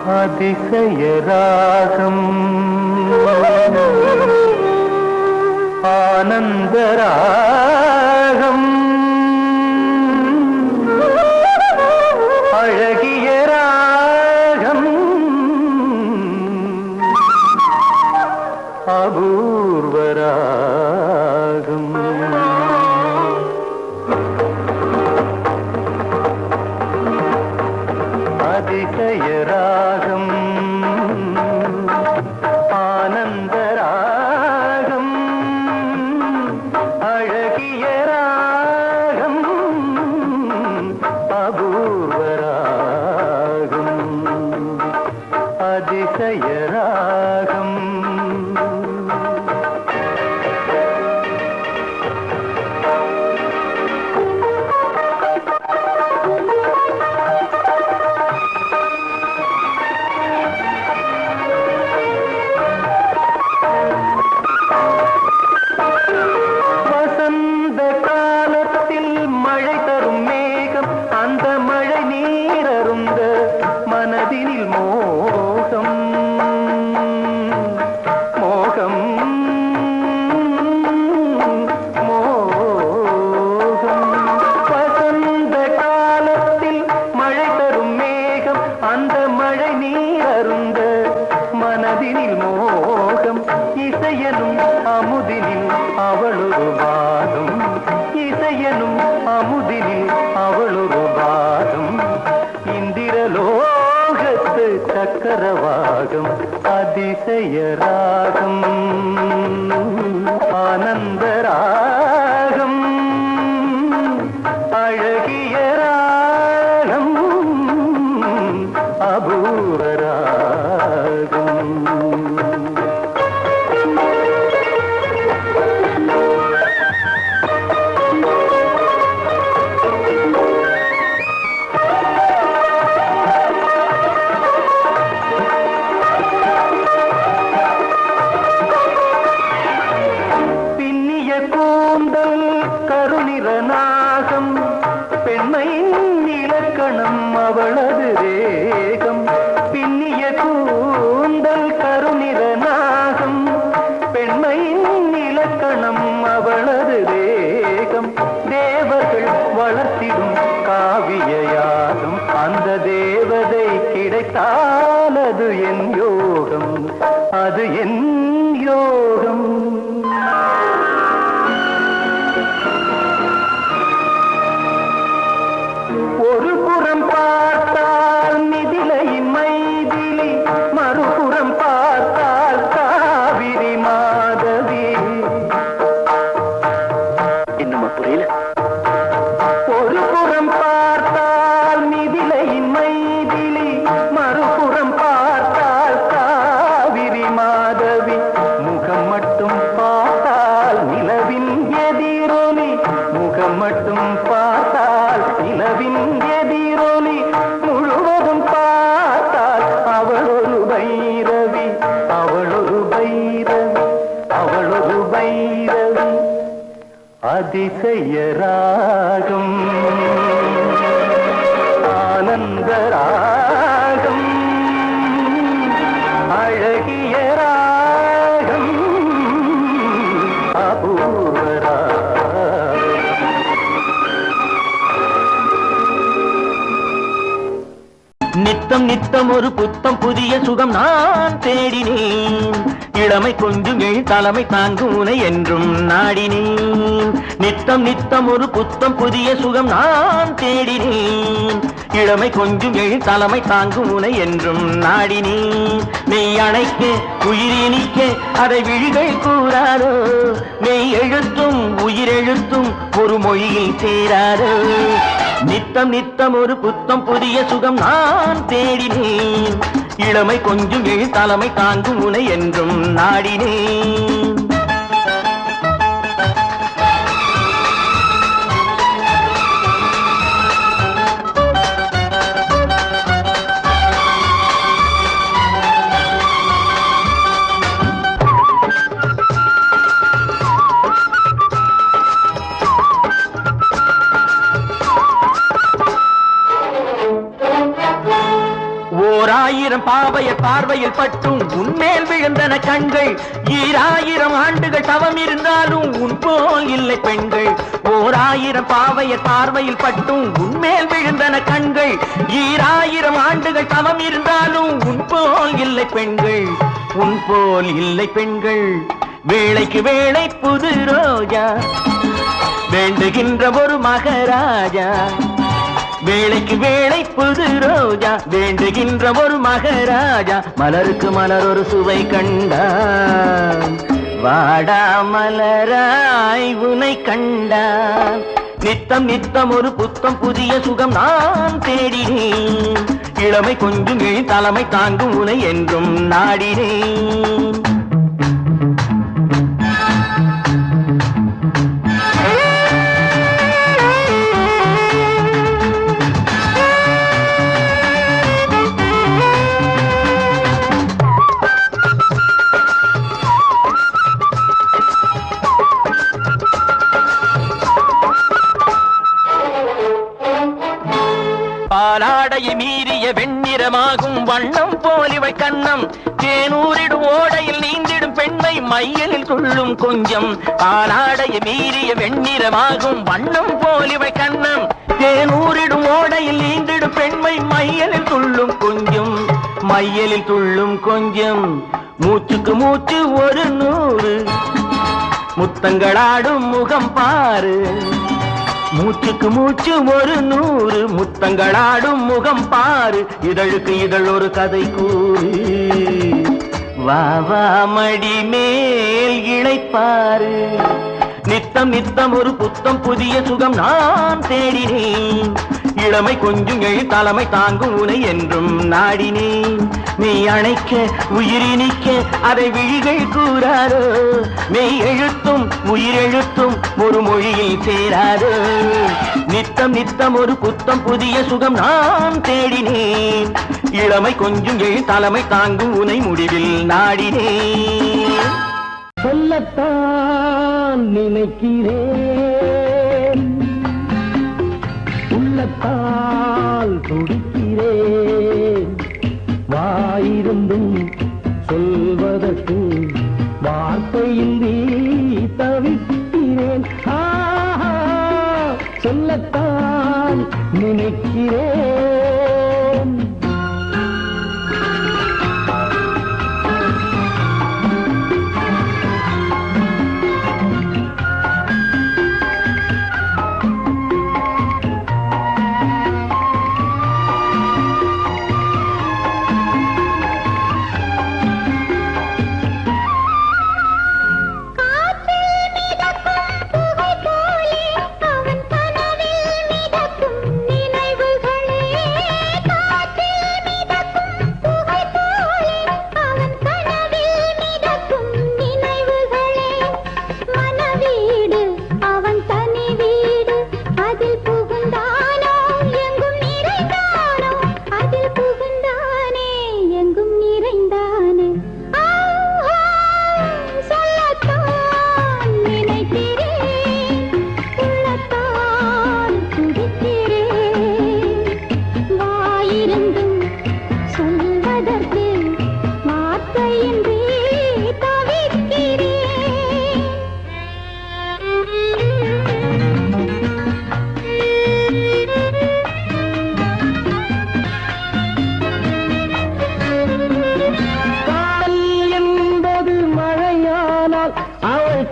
அதிசயராகம் ஆனந்தராகம் அழகிய ராகம் அபூர்வராகம் அதிசயராகம் ஆனந்தராகம் அழகிய ராகம் அபூர்வராகம் அதிசயராகம் மனதினில் மோகம் மோகம் மோகம் வசந்த காலத்தில் மழை தரும் மேகம் அந்த மழை நீர் அருந்த மனதினில் மோகம் இசையனும் அமுதினில் அவளொரு வாதம் இசையனும் அமுதினில் அவளொரு வாதம் இந்திரலோகத்து சக்கரவாகம் அதிசயராகம் ஆனந்தராகம் அழகிய ராகம் அபூர்வராகம் கருநிறநாகம் பெண்மையின் இலக்கணம் அவளது ரேகம் பின்னிய கூந்தல் கருநிறநாகம் பெண்மையின் இலக்கணம் அவளது ரேகம் தேவர்கள் வளர்த்திடும் காவியயாகம் அந்த தேவதை கிடைத்தால் அது என் யோகம் அது என் யோகம் ஒரு புறம் பார்த்தால் மிதிலையின் மைதிலி மறுபுறம் பார்த்தால் காவிரி மாதவி என்னமா புரியல ஒரு புறம் பார்த்தால் மிதிலையின் மைதிலி மறுபுறம் பார்த்தால் காவிரி மாதவி முகம் மட்டும் பார்த்தால் நிலவின் எதிரொலி முகம் மட்டும் பார்த்தால் நிலவின் எதிரொலி முழுவதும் பார்த்தால் அவளொரு பைரவி அவளொரு பைரவி அவளொரு பைரவி அதிசயராகம் ஆனந்தராகம் அழகிய ராகம் அபூர்வராகம் நித்தம் நித்தம் ஒரு புத்தம் புதிய சுகம் நான் தேடினேன் இளமை கொஞ்சம் தலைமை தாங்கும் உனை என்றும் நாடினேன் நித்தம் நித்தம் ஒரு புத்தம் புதிய சுகம் நான் தேடினேன் இளமை கொஞ்சம் தலைமை தாங்கும் உனை என்றும் நாடினேன் மெய் அணைக்க உயிரினிக்க அதை விழிகள் கூறாரோ மெய் எழுத்தும் உயிரெழுத்தும் ஒரு மொழியில் சேராரோ நித்தம் நித்தம் ஒரு புத்தம் புதிய சுகம் நான் தேடினேன் இளமை கொஞ்சம் தலைமை தாங்கும் உனை என்றும் நாடினேன் ஆயிரம் பாவையர் பார்வையில் பட்டும் உன்மேல் விழுந்தன கண்கள். 2000 ஆண்டுகள் தவம் இருந்தாலும் உன் போல் இல்லை பெண்கள். 1000 பாவையர் பார்வையில் பட்டும் உன்மேல் விழுந்தன கண்கள். 2000 ஆண்டுகள் தவம் இருந்தாலும் உன் போல் இல்லை பெண்கள். உன் போல் இல்லை பெண்கள். வேளைக்கு வேளை புது ரோஜா வேண்டுகின்ற ஒரு மகாராஜா. வேளைக்கு வேளை புது ரோஜா வேண்டுகின்ற ஒரு மகாராஜா. மலருக்கு மலர் ஒரு சுவை கண்டான் வாடா மலராய் உனை கண்டான். நித்தம் நித்தம் ஒரு புத்தம் புதிய சுகம் நான் தேடினேன். இளமை கொஞ்சம் தலைமை தாங்கும் உனை என்றும் நாடினேன். பாலாடையை மீறிய வெண்ணிறமாகும் வண்ணம் போலிவை கண்ணம். தேனூரிடும் ஓடையில் நீந்திடும் பெண்மை மையலில் துள்ளும் கொஞ்சம். பாலாடையை மீறிய வெண்ணிறமாகும் வண்ணம் போலிவை கண்ணம். தேனூரிடும் ஓடையில் நீந்திடும் பெண்மை மையலில் துள்ளும் கொஞ்சம். மையலில் துள்ளும் கொஞ்சம். மூச்சுக்கு மூச்சு ஒரு 100 முத்தங்களாடும் முகம் பாரு. மூச்சுக்கு மூச்சு ஒரு 100 முத்தங்களாடும் முகம் பாரு. இதழுக்கு இதழ் ஒரு கதை கூறு. வா வா மடி மேல் இளைப்பாரு. நித்தம் நித்தம் ஒரு புத்தம் புதிய சுகம் நான் தேடினேன். இளமை கொஞ்சம் தலைமை தாங்கும் உனை என்றும் நாடினேன். நீ அணைக்க உயிரினிக்க அதை விழிகள் கூறாரோ. மெய் எழுத்தும் உயிரெழுத்தும் ஒரு மொழியில் சேராரோ. நித்தம் நித்தம் ஒரு புத்தம் புதிய சுகம் நான் தேடினேன். இளமை கொஞ்சம் தலைமை தாங்கும் உனை முடிவில் நாடினேன். சொல்லத்தான் நினைக்கிறேன், உள்ளத்தால் துடிக்கிறேன். வாயிருந்தும் சொல்வதற்கு வார்த்தையின்றி தவிக்கிறேன். சொல்லத்தான் நினைக்கிறேன்.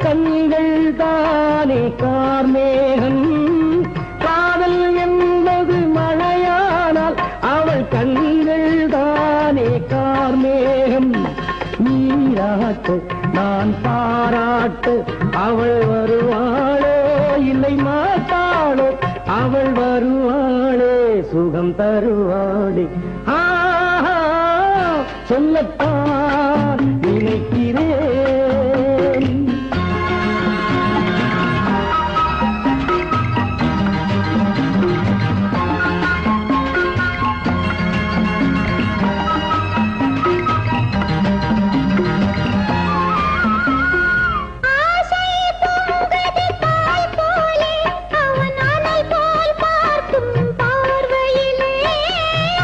கண்கள் தானே கார்மேகம். காதல் என்பது மழையானால் அவள் கண்கள் தானே கார்மேகம். நீராட்டு நான் பாராட்டு அவள் வருவாளோ இல்லை மாட்டாளோ. அவள் வருவாளே சுகம் தருவாளே. சொல்லத்தான் நினைக்கிறேன். பார்க்கும் பார்வையிலே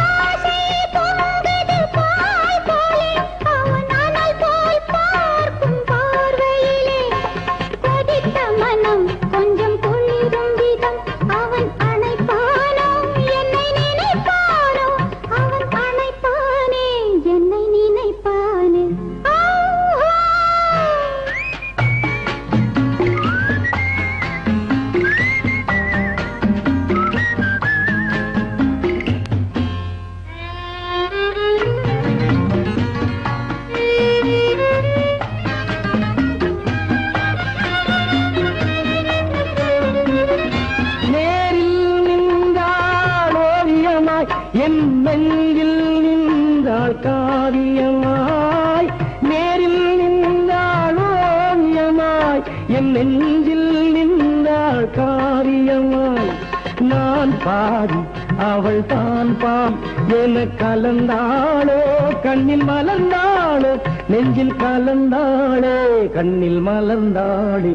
ஆசை பொங்கது. காவியமாய் நேரில் நின்றாள் ஓவியமாய் என் நெஞ்சில் நின்றாள் காவியமாய் நான் பாடி அவள் தான் பாடி என கலந்தாளோ கண்ணில் மலர்ந்தாளோ நெஞ்சில் கலந்தாளே கண்ணில் மலர்ந்தாளே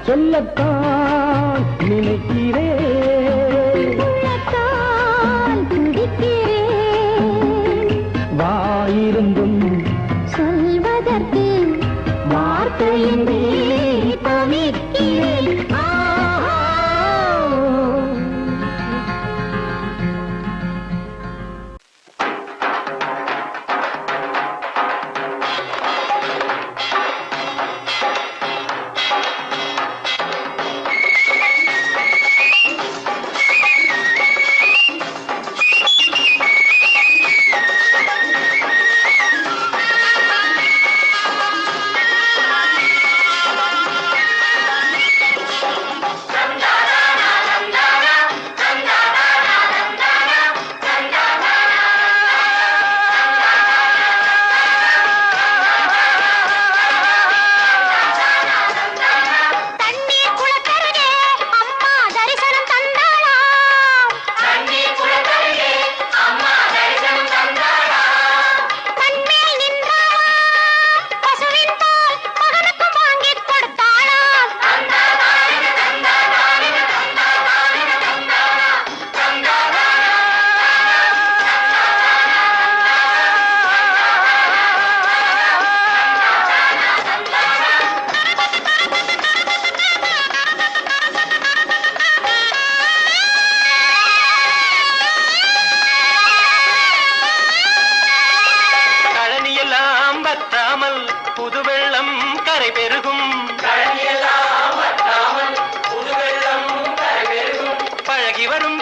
சொல்லத்தான் நினைக்கிறேன் வாயிருந்தும் சொல்வதற்கு வார்த்தையின்றி தவிக்கிறேன்.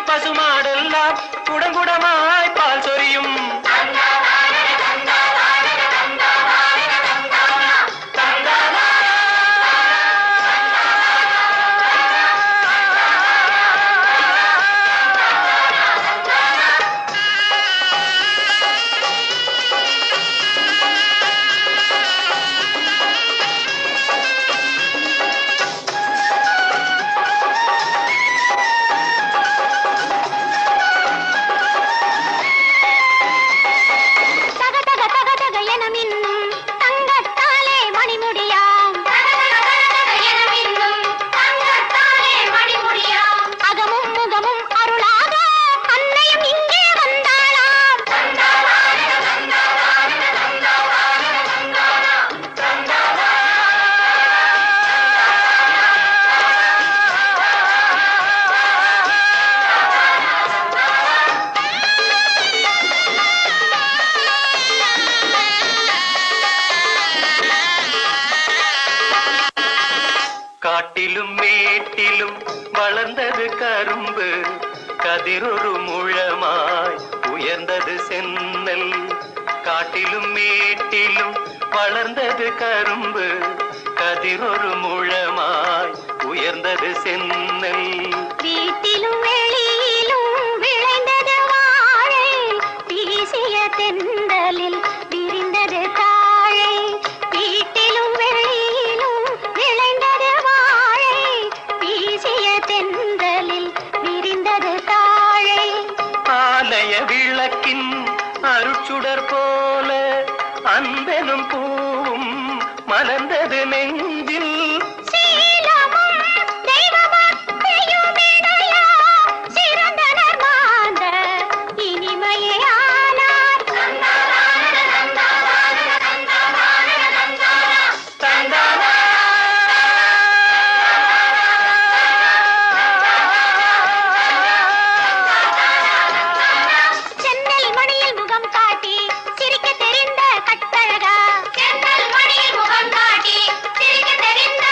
பசுமாடெல்லாம் குடங்குடமாய் பால் சொரியும். காட்டிலும் மேட்டிலும் வளர்ந்தது கரும்பு, கதிரொரு முழமாய் உயர்ந்தது சென்னல். காட்டிலும் மேட்டிலும் வளர்ந்தது கரும்பு, கதிரொரு முழமாய் உயர்ந்தது சென்னல். வீட்டிலும் வெளியிலும் விளைந்தது வாழை, வீசிய தென்றலில் விரிந்தது தாழை. வீட்டிலும் வெளியிலும் விளைந்தது வாழை, வீசிய தென்றலில் விரிந்தது தாழை. ஆலய விளக்கின் அருட்சுடர் போல அன்பெனும் பூவும் மலர்ந்தது நெஞ்சில். சிரிக்க தெரிந்த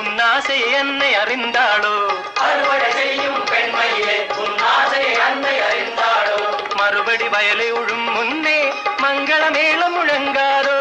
உன்னாசை என்னை அறிந்தாளோ அறுவடை செய்யும் பெண்மையிலே உன்னாசை அன்னை அறிந்தாளோ மறுபடி வயலை உழும் முன்னே மங்கள மேளம் முழங்காதோ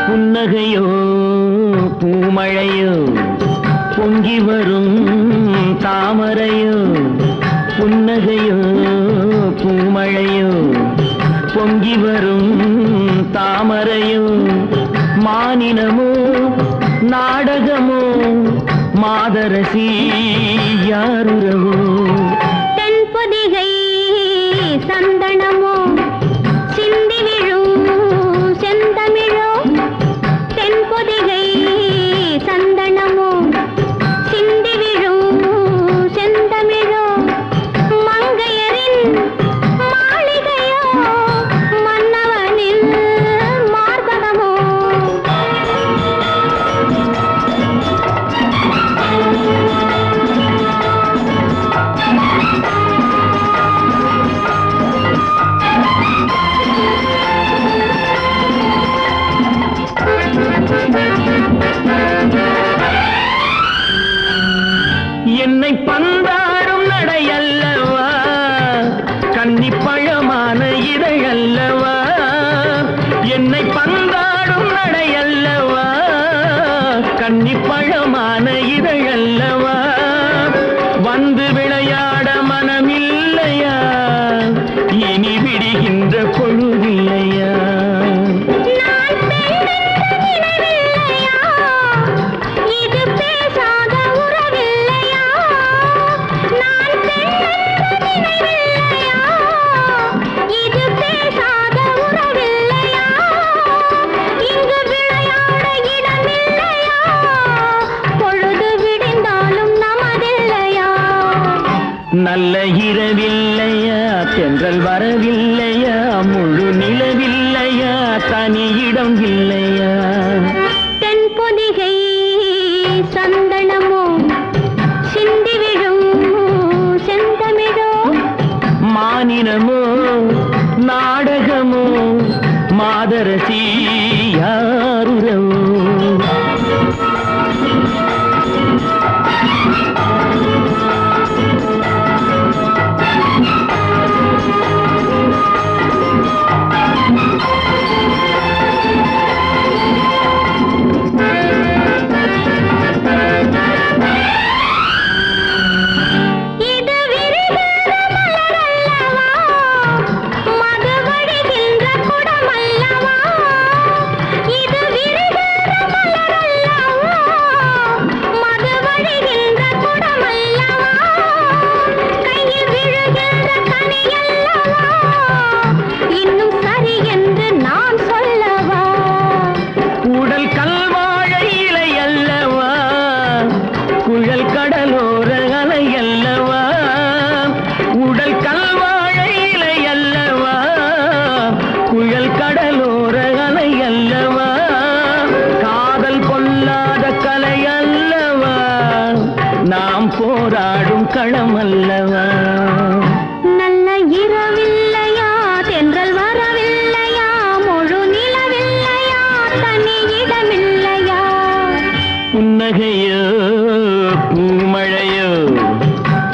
புன்னகையோ பூமழையோ பொங்கி வரும் தாமரையோ புன்னகையோ பூமழையோ பொங்கி வரும் தாமரையோ மானினமோ நாடகமோ மாதரசி யாருறவோ தென்பொதிகை சந்தனமோ சிந்தி விழும் செந்தமிழோ தென்பொதிகை சந்தனமோ சிந்தி விழும் செந்தமிழோ மங்கையரின் மாளிகையோ மன்னவனின் மார்பகமோ என்னை பந்தாடும் நடையல்லவா கன்னிப்பழமான இதழல்லவா என்னை பந்தாடும் நடையல்லவா கன்னிப்பழமான இதழல்லவா வந்து விளையாட மனமில்லையா இனி விடுகின்ற பொழுதில்லையா நல்ல இரவில்லையா தென்றல் வரவில்லையா முழு நிலவில்லையா தனியிடம் இல்லையா தென்பொதிகை சந்தனமோ சிந்தி விழும் செந்தமிழோ மானினமோ நாடகமோ மாதரசி யாருறவோ இது விரிந்த மலரல்லவா புன்னகையோ பூமழையோ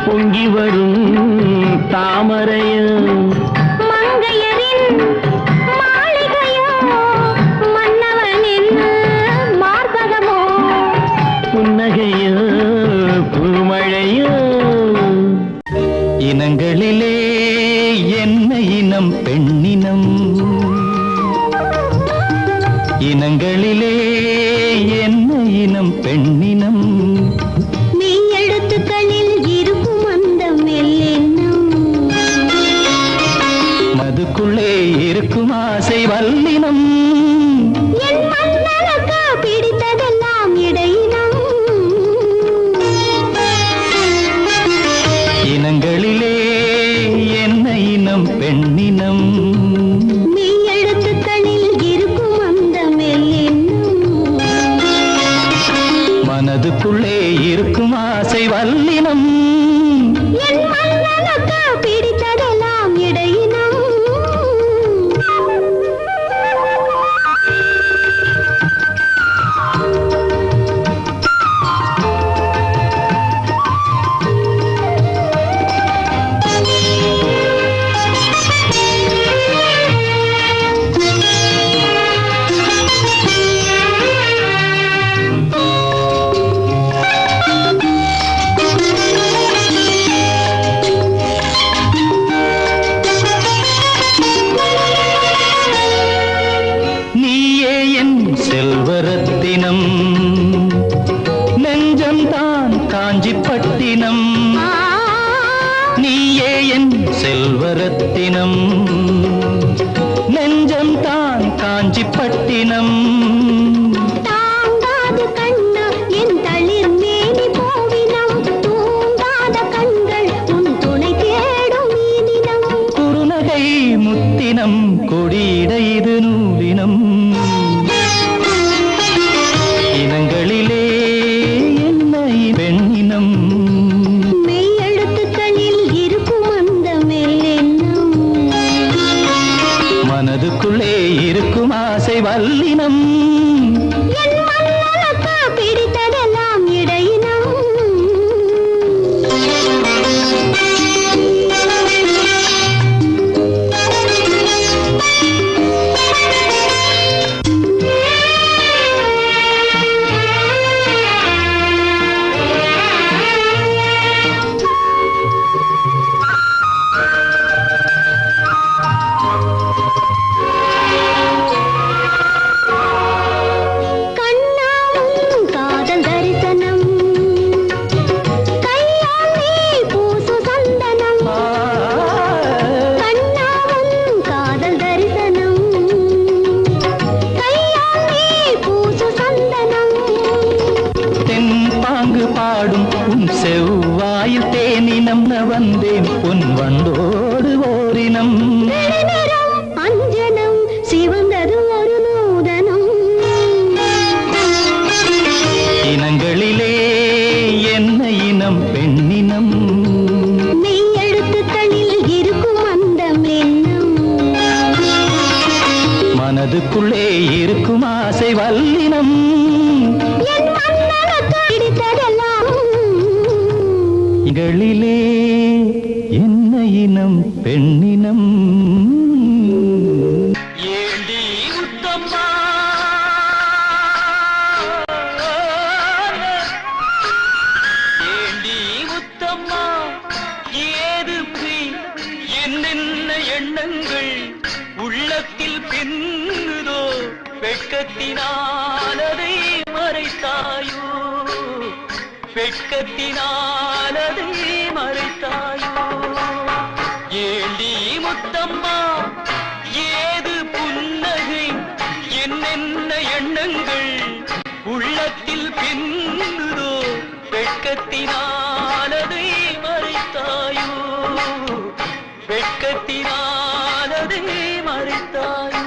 பொங்கி வரும் தாமரையோ மங்கையரின் மாளிகையோ மன்னவனின் மார்பகமோ புன்னகையோ பூமழையோ இனங்களிலே என்ன இனம் பெண்ணினம் இனங்களிலே என்ன இனம் பெண்ணினம் நீ எழுத்துக்களில் இருக்கும் அந்த மெல்லெண்ணம் மதுக்குள்ளே இருக்கும் ஆசை வல்லினம் என் மன்னனுக்கு பிடித்ததெல்லாம் இடையினம் இனங்களிலே என்ன இனம் பெண்ணினம் நீ எழுத்துக்களில் இருக்கும் அந்த மெல்லெண்ணம் மனதுக்குள்ளே இருக்கும் ஆசை வல்லினம் என் மன்னனுக்கு பிடித்ததெல்லாம் இடையினம் நீயே என் செல்வரத்தினம் நெஞ்சம்தான் காஞ்சிப்பட்டினம் நீயே என் செல்வரத்தினம் நெஞ்சம்தான் காஞ்சிப்பட்டினம் தாங்காது கண்ணா என் தளிர் மேனி போவினம் தூங்காத கண்கள் உன் துணை தேடும் மீனினம் குறுநகை முத்தினம் கொடியிட இது நூலினம் இனங்களிலே என்ன பெண்ணினம் மெய் எழுத்துக்களில் இருக்கும் அந்த மெல்லெண்ணம் மனதுக்குள்ளே இருக்கும் ஆசை வல்லினம் என் மன்னனுக்கு பிடித்ததெல்லாம் இடையினம் கண்ணாவும் காதல் தரிசனம் கையால் நீ பூசு சந்தனம் கண்ணாவும் காதல் தரிசனம் கையால் நீ பூசு சந்தனம் தென் பாங்கு பாடும் உன் செவ்வாயில் தேனினம் வந்தேன் பொன் வண்டோடு ஓரினம் நிறம் அஞ்சனம் சிவந்தது ஒரு நூதனம் இனங்களிலே என்ன இனம் பெண்ணினம் மெய் எழுத்துக்களில் இருக்கும் அந்த மென்னம் மனதுக்குள்ளே இருக்கும் ஆசை வல்லினம் என் மன்னனுக்கு பிடித்ததெல்லாம் இகளிலே என்ன இனம் பெண்ணினம் ஏண்டி உத்தம்மா ஏண்டி உத்தம்மா ஏது என்னென்ன எண்ணங்கள் உள்ளத்தில் பின்னுதோ வெட்கத்தினாலதை மறைத்தாயோ வெட்கத்தினாலதை மறைத்தாயோ ஏண்டி முத்தம்மா ஏது புன்னகை என்னென்ன எண்ணங்கள் உள்ளத்தில் பின்னுதோ வெட்கத்தினாலதை மறைத்தாயோ வெட்கத்தினாலதை மறைத்தாயோ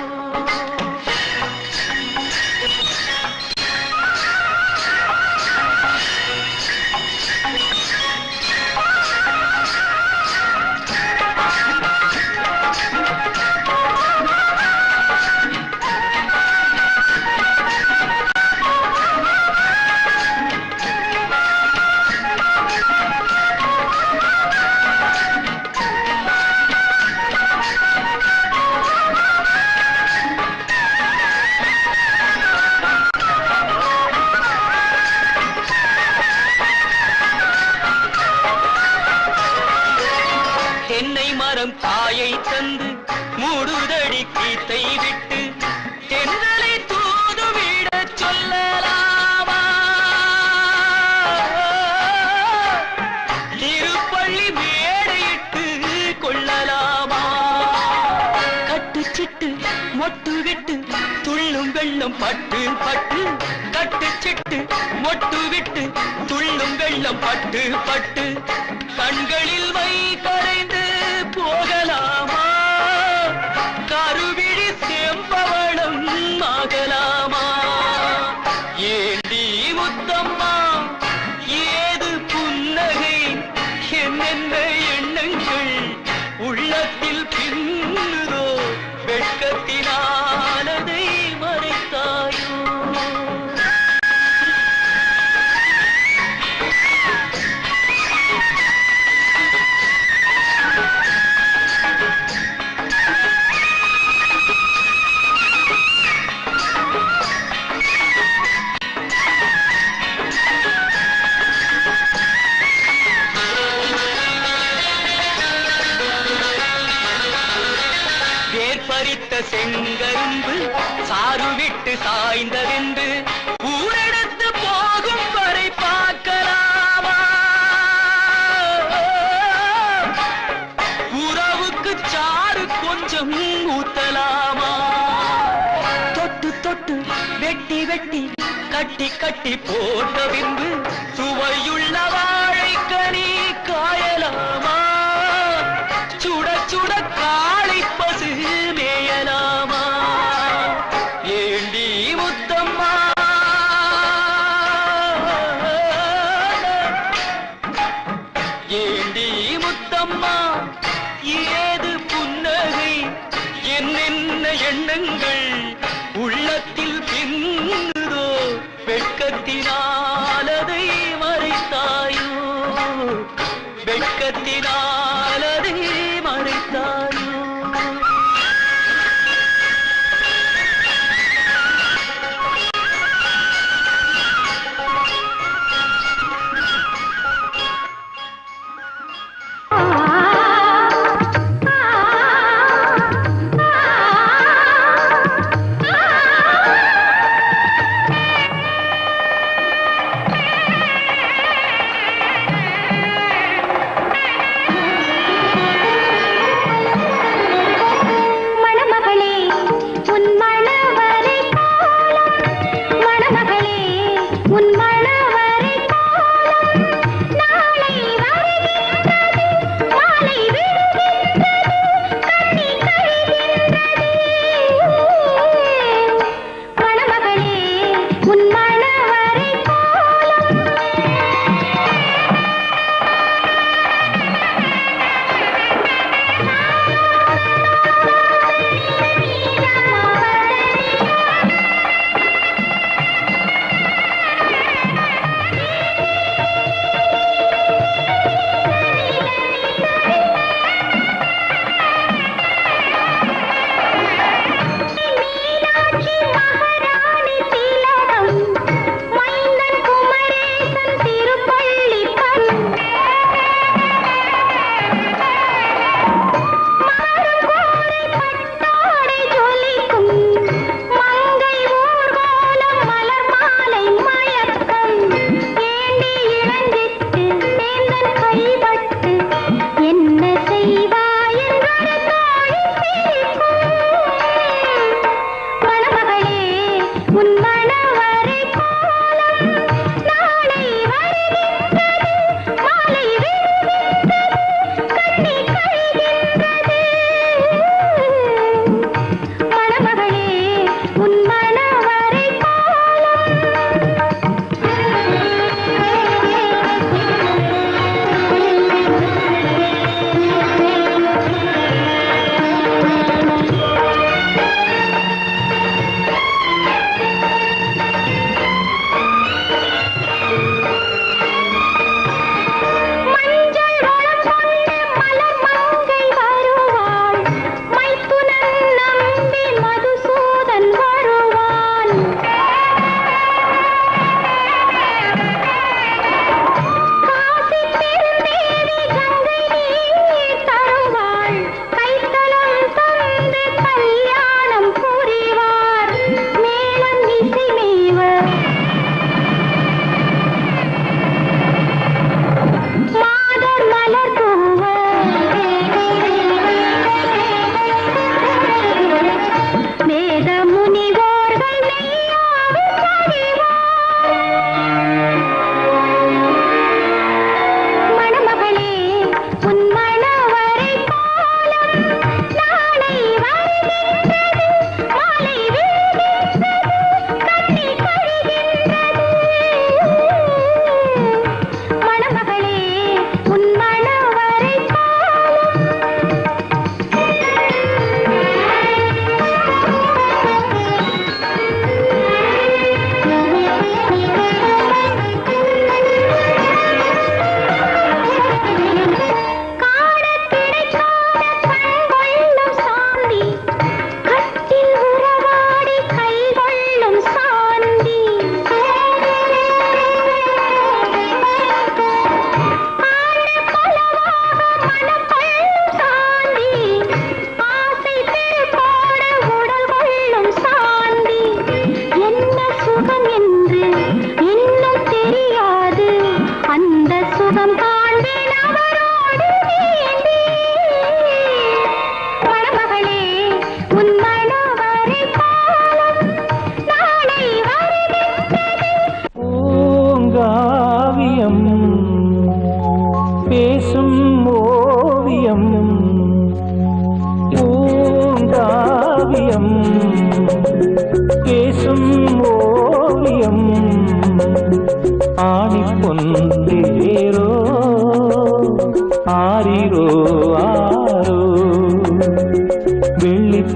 பட்டு பட்டு கட்டு சிட்டு மொட்டு விட்டு துள்ளும் வெள்ளம் பட்டு பட்டு கண்களில் வை கரைந்து போகலாமா கருவிழி செம்பவளம் ஆகலாமா ஏண்டி முத்தம்மா ஏது புன்னகை என்னென்ன எண்ணங்கள் உள்ளத்தில் பின்னுதோ வெட்கத்தினாலதை மறைத்தாயோ பறித்த செங்கரும்பு சாறு விட்டு சாய்ந்ததென்று ஊரெடுத்து போகும் வரை பார்க்கலாமா உறவுக்கு சாறு கொஞ்சம் ஊத்தலாமா தொட்டு தொட்டு வெட்டி வெட்டி கட்டி கட்டி போட்ட பின்பு சுவையுள்ள வாழைக்கனி காயலாமா சுட சுட காளை பசு மேயலாமா ஏண்டி முத்தம்மா ஏண்டி முத்தம்மா ஏது புன்னகை என்னென்ன எண்ணங்கள் உள்ளத்தில் பின்னுதோ வெட்கத்தினாலதை மறைத்தாயோ வெட்கத்தினாலதை மறைத்தாயோ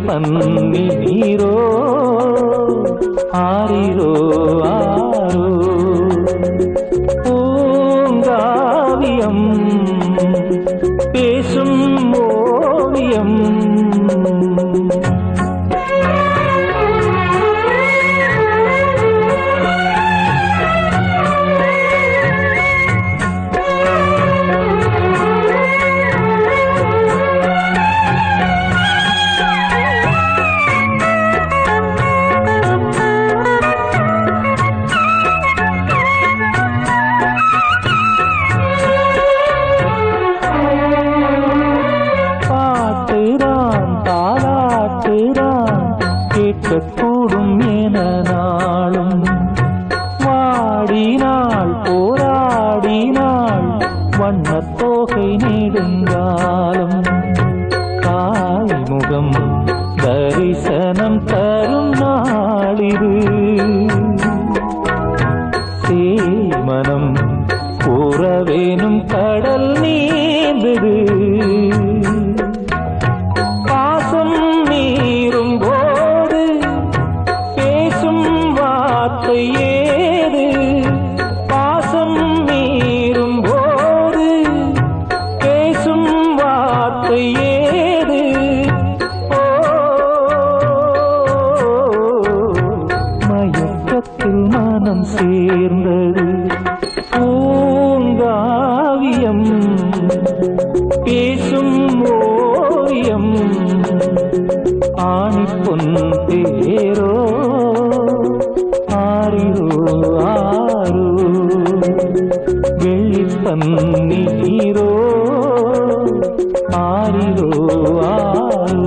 பன்னீரோ ஆரிரோ ஆரோ பூங்காவியம் பேசும் ஓவியம் கேட்கக்கூடும் என நாளும் வாடினாள் போராடினாள் வண்ணத்தோகை நெடுங்காலம் தாய்முகம் தரிசனம் தரும் நாளிது சேமனம் கூறவேனும் கடல் நீந்தது ஏது பாசம் மீறும் போது பேசும் வார்த்தை ஏது மயக்கத்தில் மனம் சேர்ந்தது பூங்காவியம் பேசும் ஓவியம் ஆணிப்பொன் தேரோ ஆரிரோ ஆரோ வெள்ளிப்பன்னீரோ ஆரிரோ ஆரோ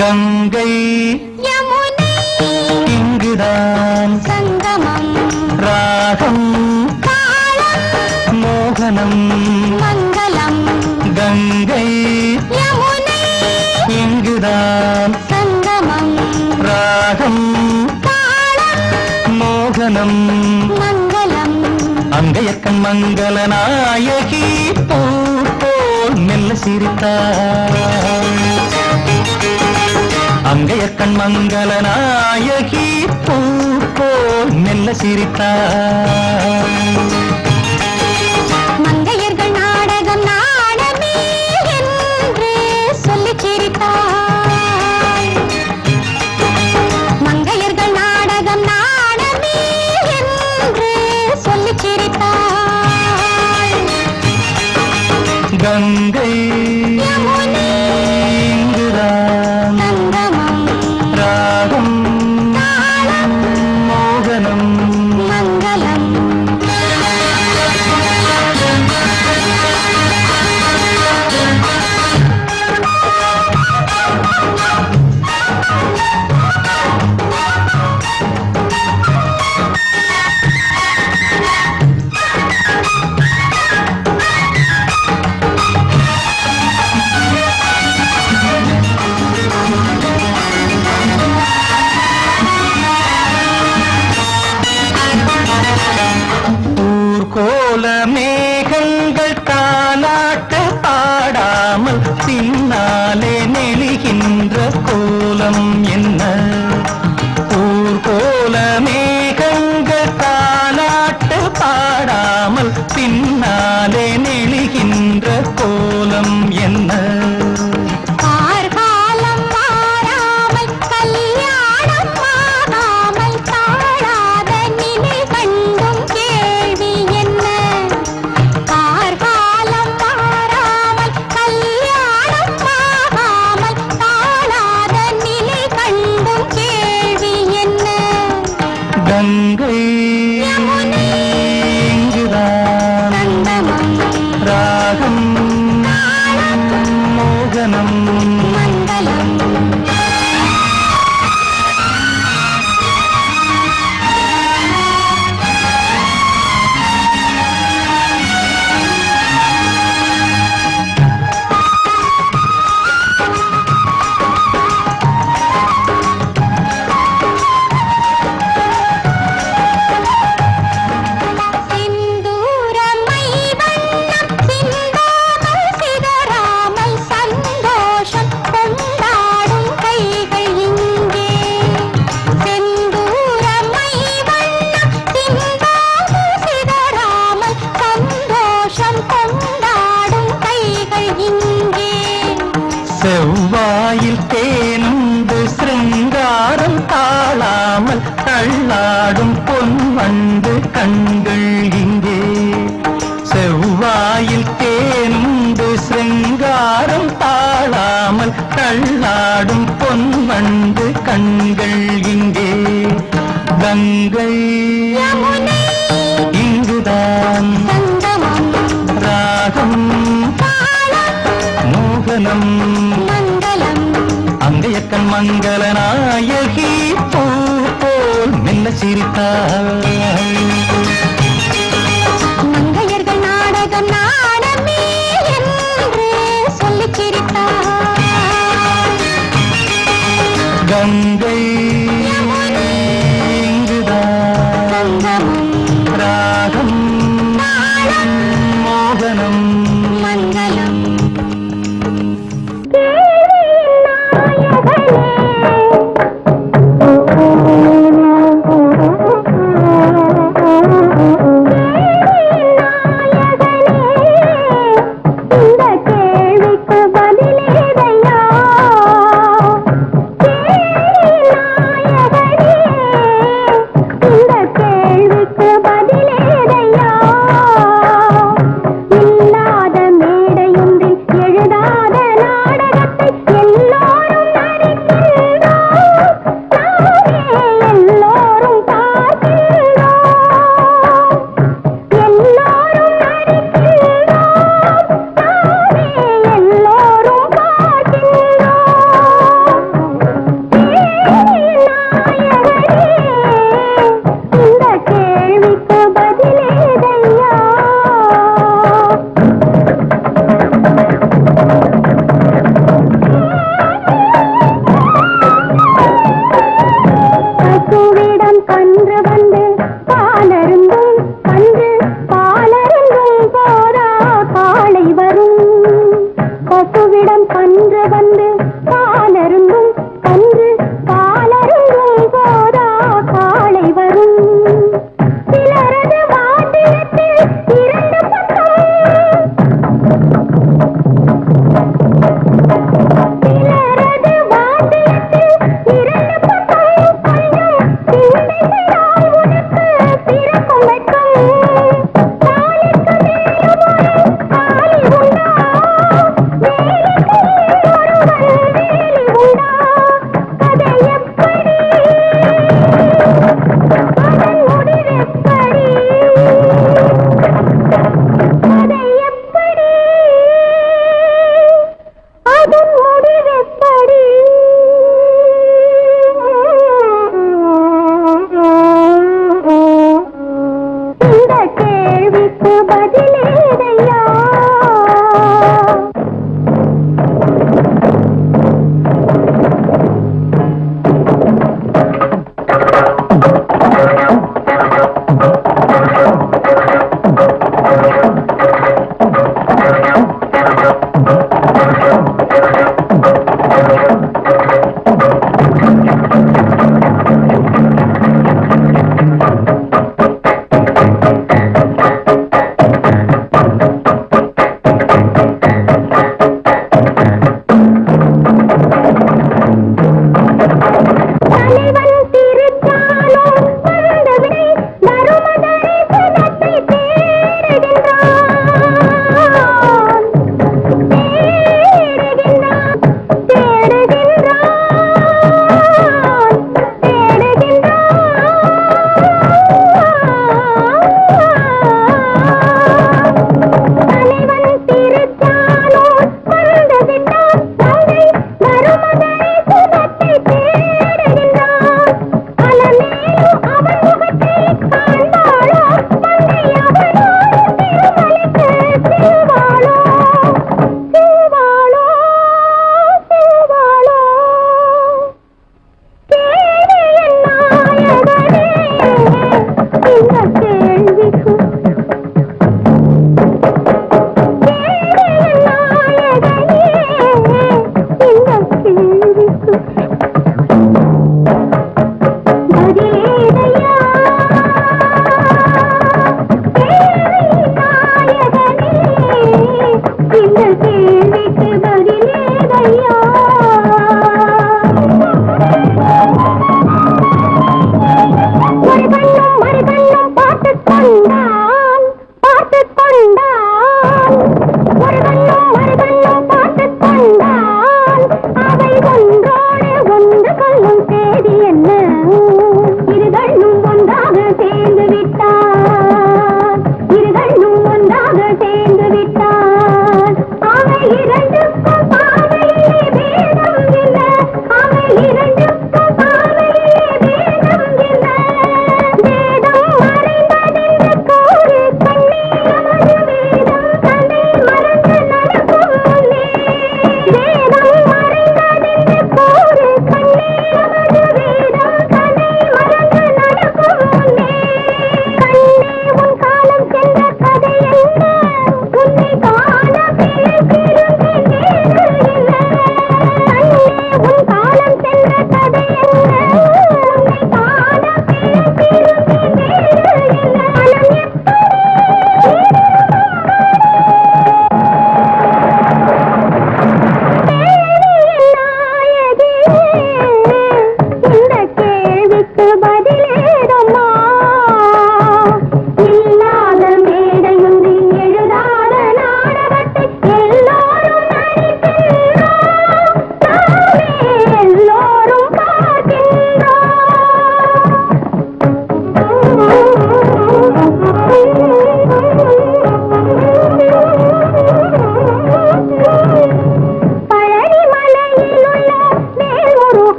கங்கை யமுனை இங்குதான் சங்கமம் ராகம் தாளம் மோகனம் மங்களம் கங்கை யமுனை இங்குதான் சங்கமம் ராகம் தாளம் மோகனம் மங்களம் அங்கையக்கண் மங்கள நாயகி பூ போல் மெல்ல சிரித்தார் அங்கையக்கண் மங்கள நாயகி பூ போல் மெல்ல சிரித்தார் மங்கையர்கள் நாடகம் நாடமே என்று சொல்லிச் சிரித்தாய் மங்கையர்கள் நாடகம் நாடமே என்று சொல்லிச் சிரித்தாய் கங்கை யமுனை இங்குதான் சங்கமம் ராகம் தாளம் மோகனம் மங்களம் ஊர்கோல மேகங்கள் தாலாட்டு பாடாமல் பின்னாலே நெளிகின்ற கோலம் என்ன ஊர்கோல மேகங்கள் தாலாட்டு பாடாமல் பின்னாலே நெளிகின்ற கோலம் என்ன கார்காலம் மாறாமல் கல்யாணம் ஆகாமல் தாழாத நிலை கண்டும் கேள்வி என்ன கார்காலம் மாறாமல் கல்யாணம் ஆகாமல் தாழாத நிலை கண்டும் கேள்வி என்ன கங்கை யமுனை இங்குதான் சங்கமம் ராகம் மோகனம் மங்களம் சிந்தூரமை வண்ணம் சிந்தாமல் சிதறாமல் சந்தோஷம் கொண்டாடும் கைகள் இங்கே செந்தூரமை வண்ணம் சிந்தாமல் சிதறாமல் சந்தோஷம் கொண்டாடும் கைகள் இங்கே செவ்வாயில் தேனுண்டு சிருங்காரம் தாழாமல் தள்ளாடும் பொன்வண்டு கண்கள் இங்கே செவ்வாயில் தேனுண்டு சிருங்காரம் தாழாமல் தள்ளாடும் பொன்வண்டு கண்கள் இங்கே கங்கை யமுனை இங்குதான் சங்கமம் ராகம் தாளம் மோகனம் மங்களம் அங்கையக்கண் மங்கள நாயகி பூ போல் மெல்ல சிரித்தார் மங்கையர்கள் நாடகம் நாடமே என்று சொல்லிச் சிரித்தாய் கங்கை யமுனை இங்குதான் சங்கமம் ராகம் தாளம் மோகனம் மங்களம் நாயகனே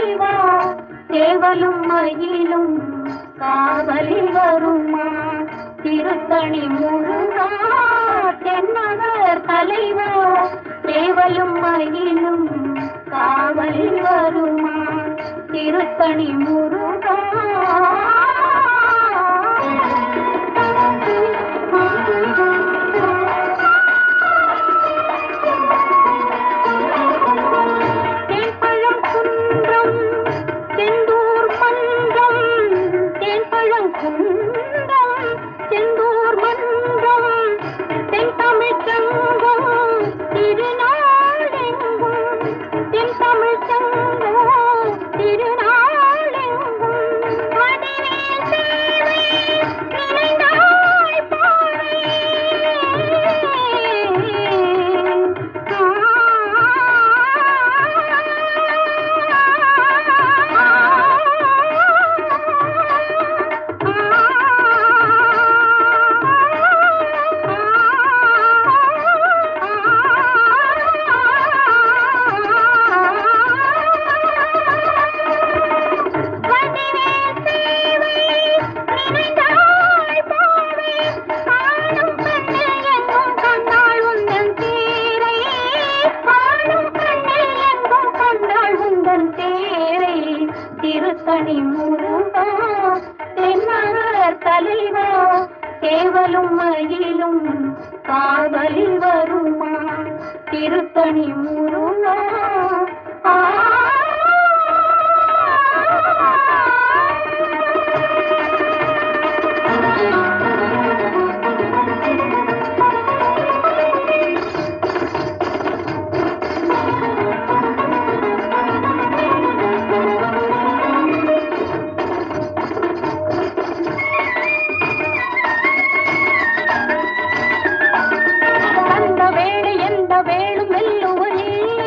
தலைவா சேவலும் மயிலும் காவலில் வருமா திருத்தணி முருகா தென்னகர் தலைவா சேவலும் மயிலும் காவலில் வருமா திருத்தணி முருகா திருத்தணி முருகா தென்னகர் தலைவா சேவலும் மயிலும் காவலில் வருமா திருத்தணி முருகா வேளும் வெல்லுவனே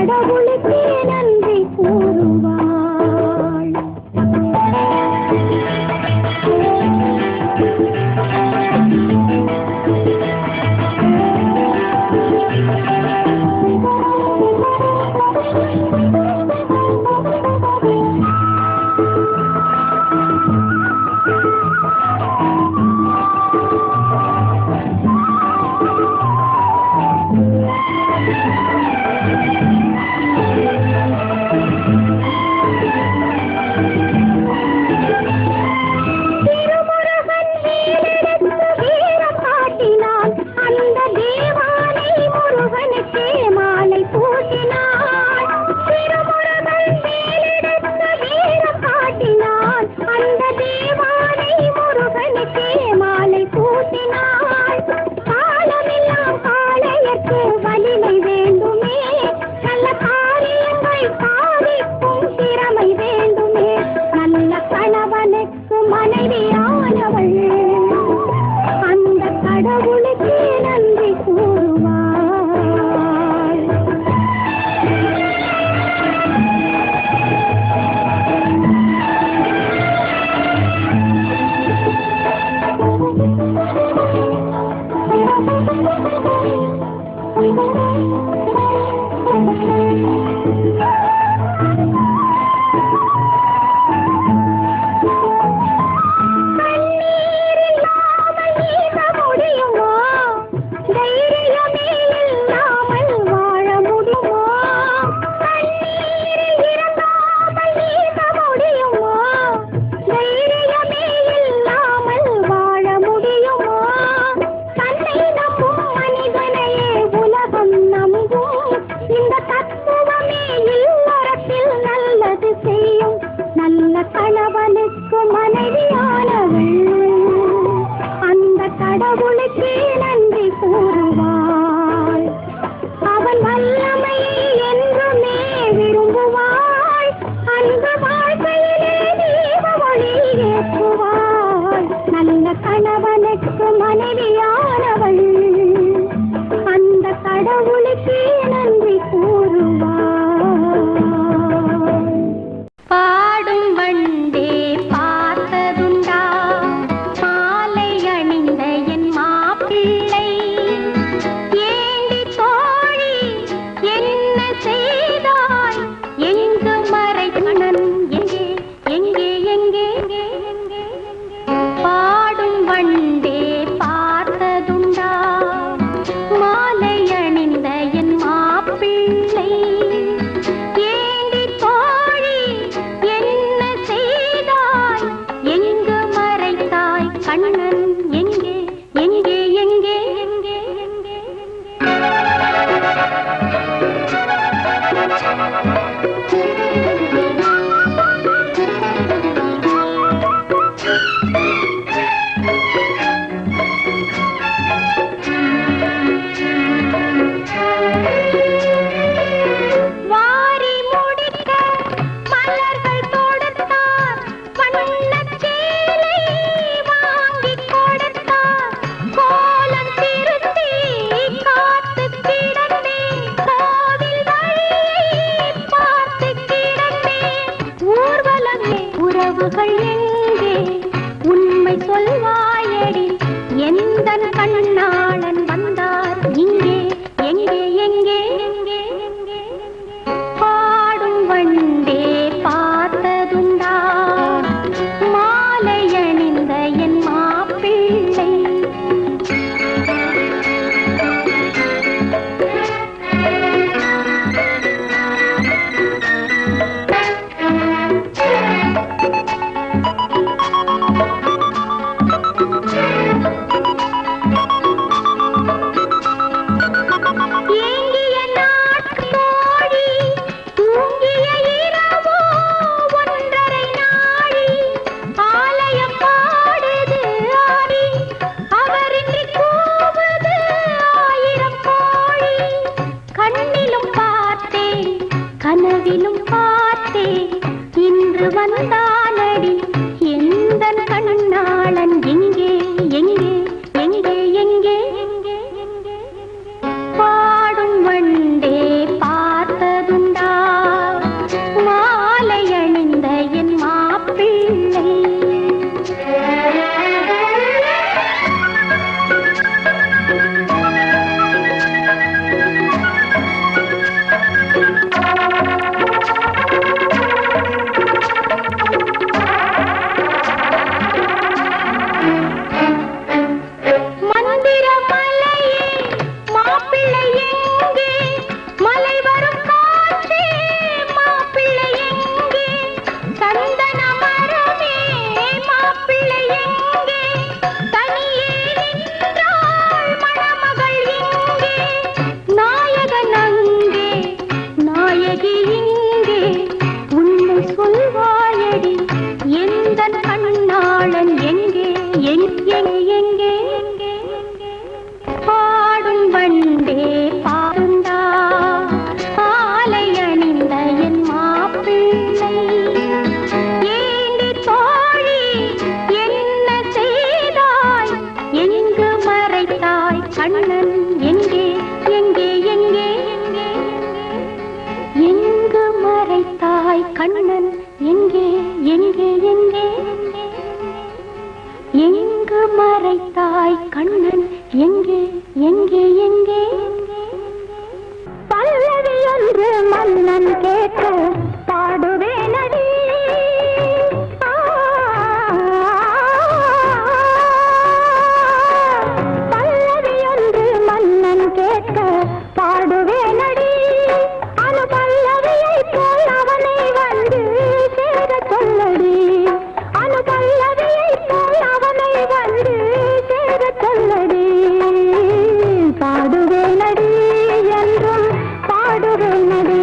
கடவுளுக்கே நன்றி கூறுவாள். கனவிலும் பார்த்தே இன்று வந்தானடி எந்தன் கண்ணாளன் எங்கே எங்கே எங்கே எங்கே எங்கே பாடும் வண்டே பார்த்ததும் மறைத்தாய் கண்ணன் எங்கே எங்கே எங்கே எங்கு மறைத்தாய் கண்ணன் எங்கே எங்கே எங்கே பல்லவி ஒன்று மன்னன் கேட்க பாடுவேனடி பல்லவி ஒன்று மன்னன் கேட்க பாடுவேனடி அனு பல்லவியை போல் அவனை வந்து சேர சொல்லடி அனு பல்லவியை போல் அவனை வந்து சேர சொல்லடி பாடுவேனடி என்றும் பாடுவேனடி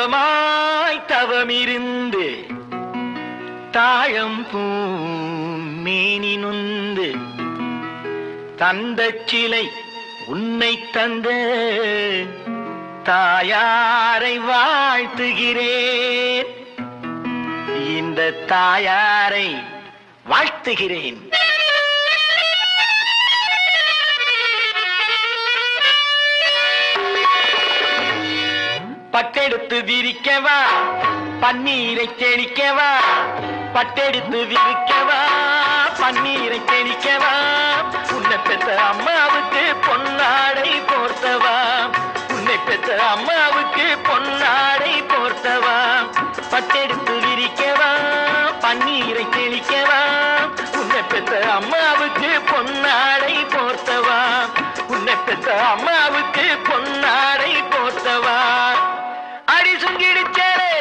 தவமாய் தவமிருந்து தாழம் பூமேனி நொந்து தந்த சிலை உன்னை தந்த தாயாரை வாழ்த்துகிறேன். இந்த தாயாரை வாழ்த்துகிறேன். பட்டெடுத்து விரிக்கவா பன்னீரை தெளிக்கவா, பட்டெடுத்து விரிக்கவா பன்னீரை தெளிக்கவா, உன்னை பெற்ற அம்மாவுக்கு பொன்னாடை போர்த்தவா, உன்னை பெற்ற அம்மாவுக்கு பொன்னாடை போர்த்தவா. பட்டெடுத்து விரிக்கவா பன்னீரை தெளிக்கவா, உன்னை பெற்ற அம்மாவுக்கு பொன்னாடை போர்த்தவா, உன்னை பெற்ற அம்மாவுக்கு பொன்னாடை போர்த்தவா. அடி சுங்கிடுச்சேரே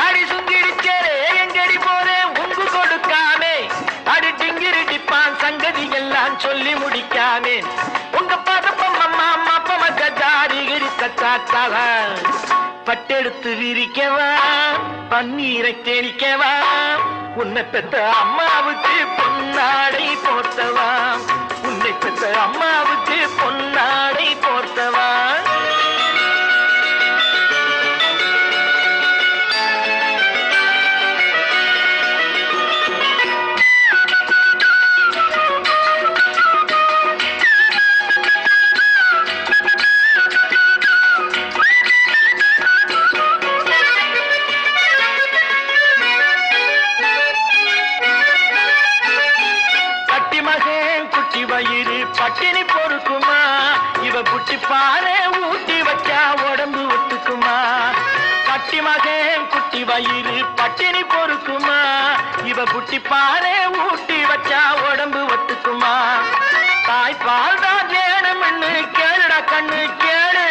அடி சுங்கிடுச்சேரே எங்கடி போரே உங்கு கொடுக்காமே, அடி டிங்கிரிடிப்பான் சங்கதி எல்லாம் சொல்லி முடிக்காமே, உங்க பதப்பம் அம்மா அப்பம கஜாரிகிரி கத்தாத்தாவ. பட்டெடுத்து விரிக்கவா பன்னீரை தெளிக்கவா, உன்னை பெற்ற அம்மாவுக்கு பொன்னாடை போர்த்தவா, உன்னை பெற்ற அம்மாவுக்கு பொன்னாடை போர்த்தவா. பட்டினி பொறுக்குமா, இவ புட்டி பாலை ஊட்டி வச்சா உடம்பு ஒத்துக்குமா, பட்டி மகன் குட்டி வயிறு பட்டினி பொறுக்குமா, இவ புட்டி பாலை ஊட்டி வச்சா உடம்பு ஒத்துக்குமா. தாய்ப்பால் தான் வேணும்னு கேளுடா கண்ணு கேளு,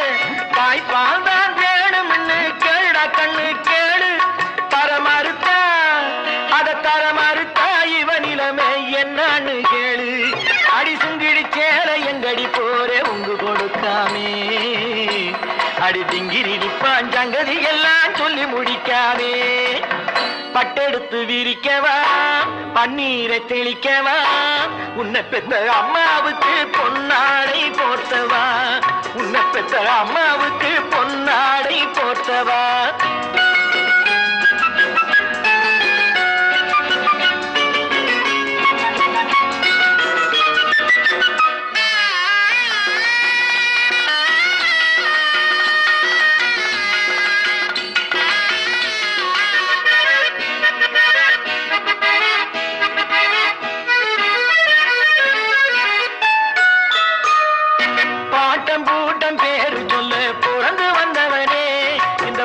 தாய்ப்பால் தான் வேணும்னு கேளுடா கண்ணு கேளு, தர மறுத்தா அத தர மறுத்தா இவ நிலைமை என்னன்னு கேளு. அடி சுங்கிடி சேர எங்கடி போரே உங்கு கொடுக்காமே, அடி திங்கிரிடிப்பான் சங்கதி எல்லாம் சொல்லி முடிக்காமே. பட்டெடுத்து விரிக்கவா பன்னீரை தெளிக்கவா, உன்னை பெற்ற அம்மாவுக்கு பொன்னாடை போர்த்தவா, உன்னை பெற்ற அம்மாவுக்கு பொன்னாடை போர்த்தவா.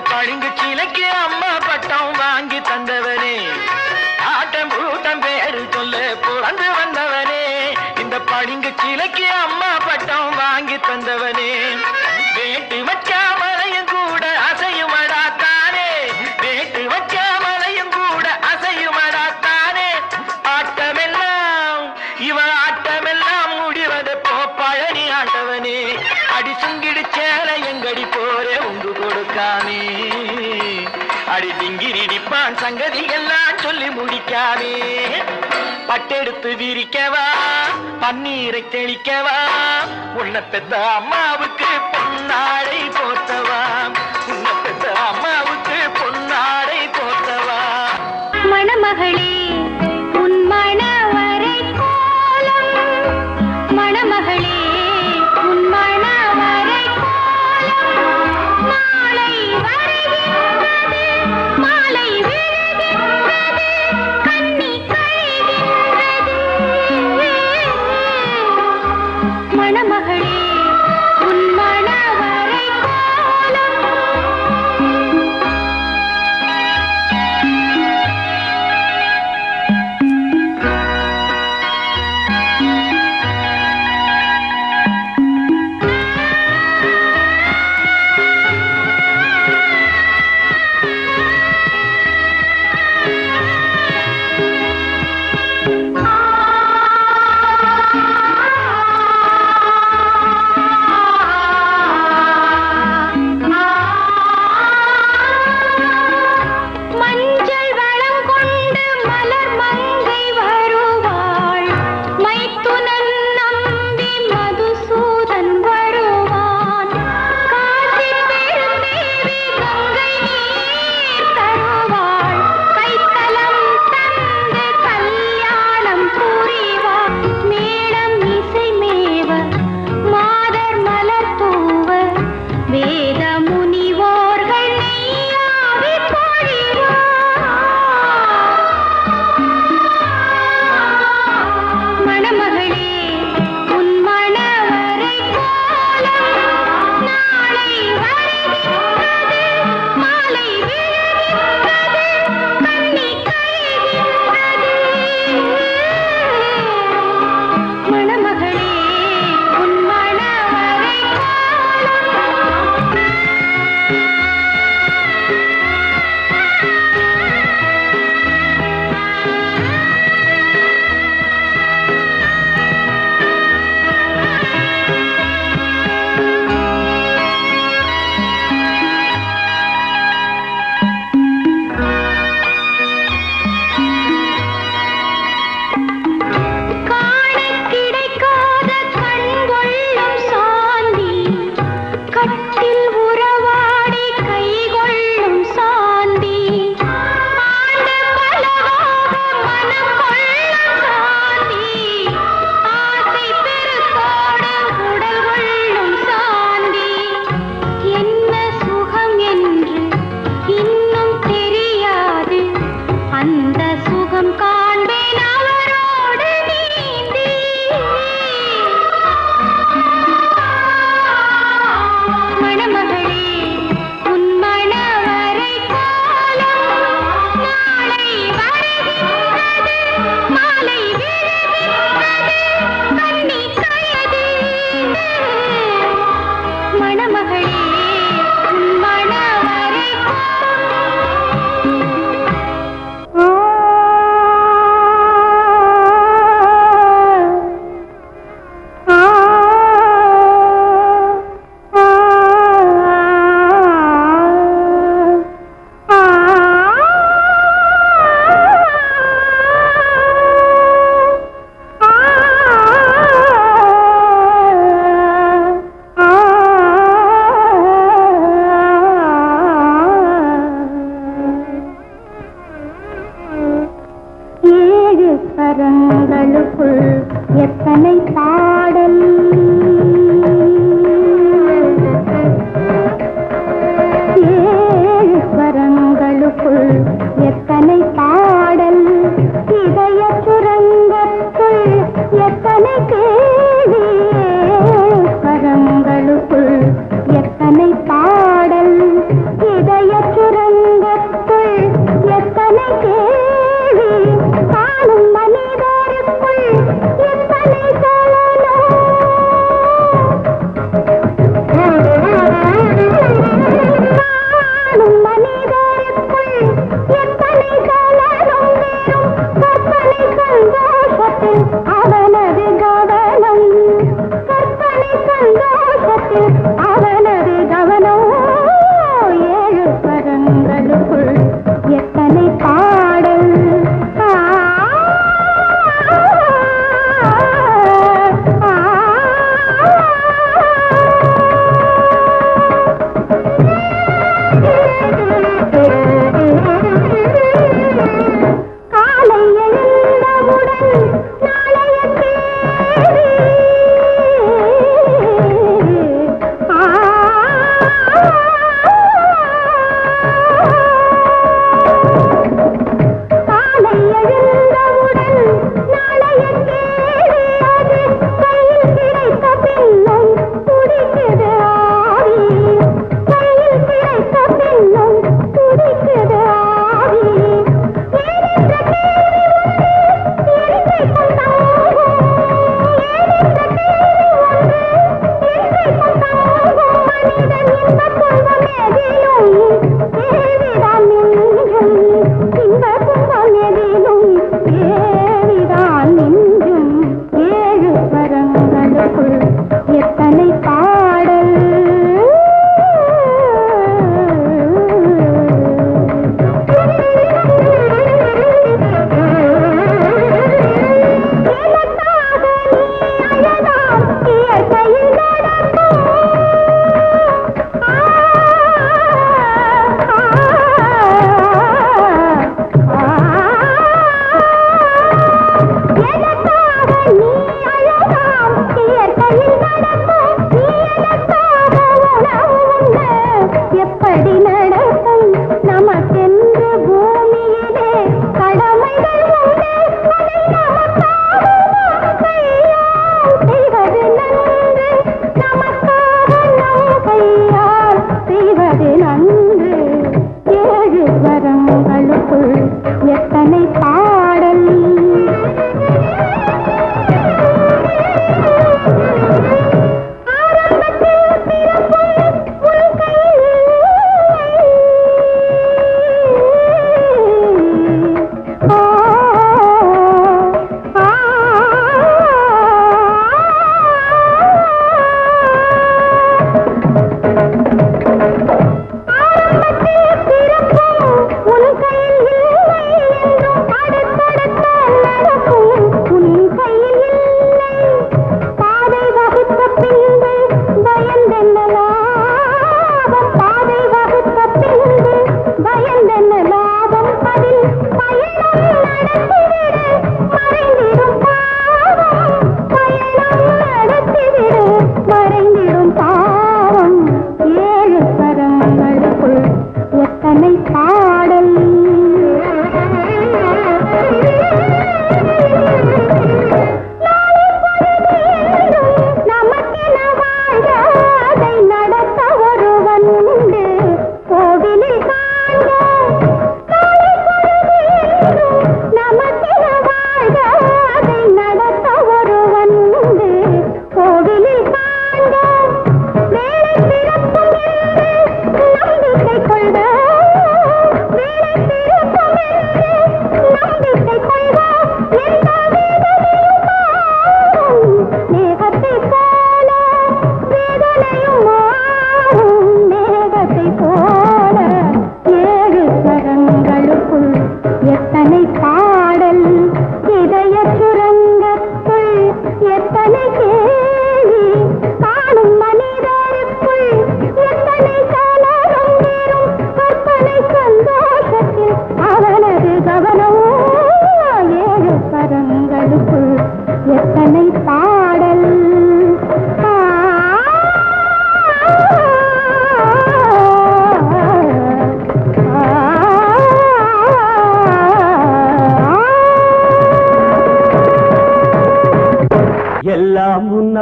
பளிங்கு சீலைக்கு அம்மா பட்டம் வாங்கி தந்தவனே, ஆட்டம் பூட்டம் பேரு சொல்ல பிறந்து வந்தவனே, இந்த பளிங்கு சீலைக்கு அம்மா பட்டம் வாங்கி தந்தவனே. வேட்டு வச்சா மலையும் கூட அசையுமடா தானே, வேட்டு வச்சா மலையும் கூட அசையுமடா தானே, ஆட்டமெல்லாம் இவ ஆட்டமெல்லாம் முடிவது போ பழனி ஆண்டவனே. அடி சுங்கிடு சேல எங்கடி போரே உங்கு கொடுக்காமே, அடி திங்கிரிடிப்பான் சங்கதி எல்லாம் சொல்லி முடிக்காமே. பட்டெடுத்து விரிக்கவா பன்னீரை தெளிக்கவா, உன்னை பெற்ற அம்மாவுக்கு பொன்னாடை போர்த்தவா, உன்னை பெற்ற அம்மாவுக்கு பொன்னாடை போர்த்தவா. மணமகளே உன் மணவரை கோலம், மணமகளே உன் மணவரை கோலம், மாலை வருகின்றது மாலை விழுகின்றது கண்ணி கழிகின்றது. மணமகளே உன் மணவரை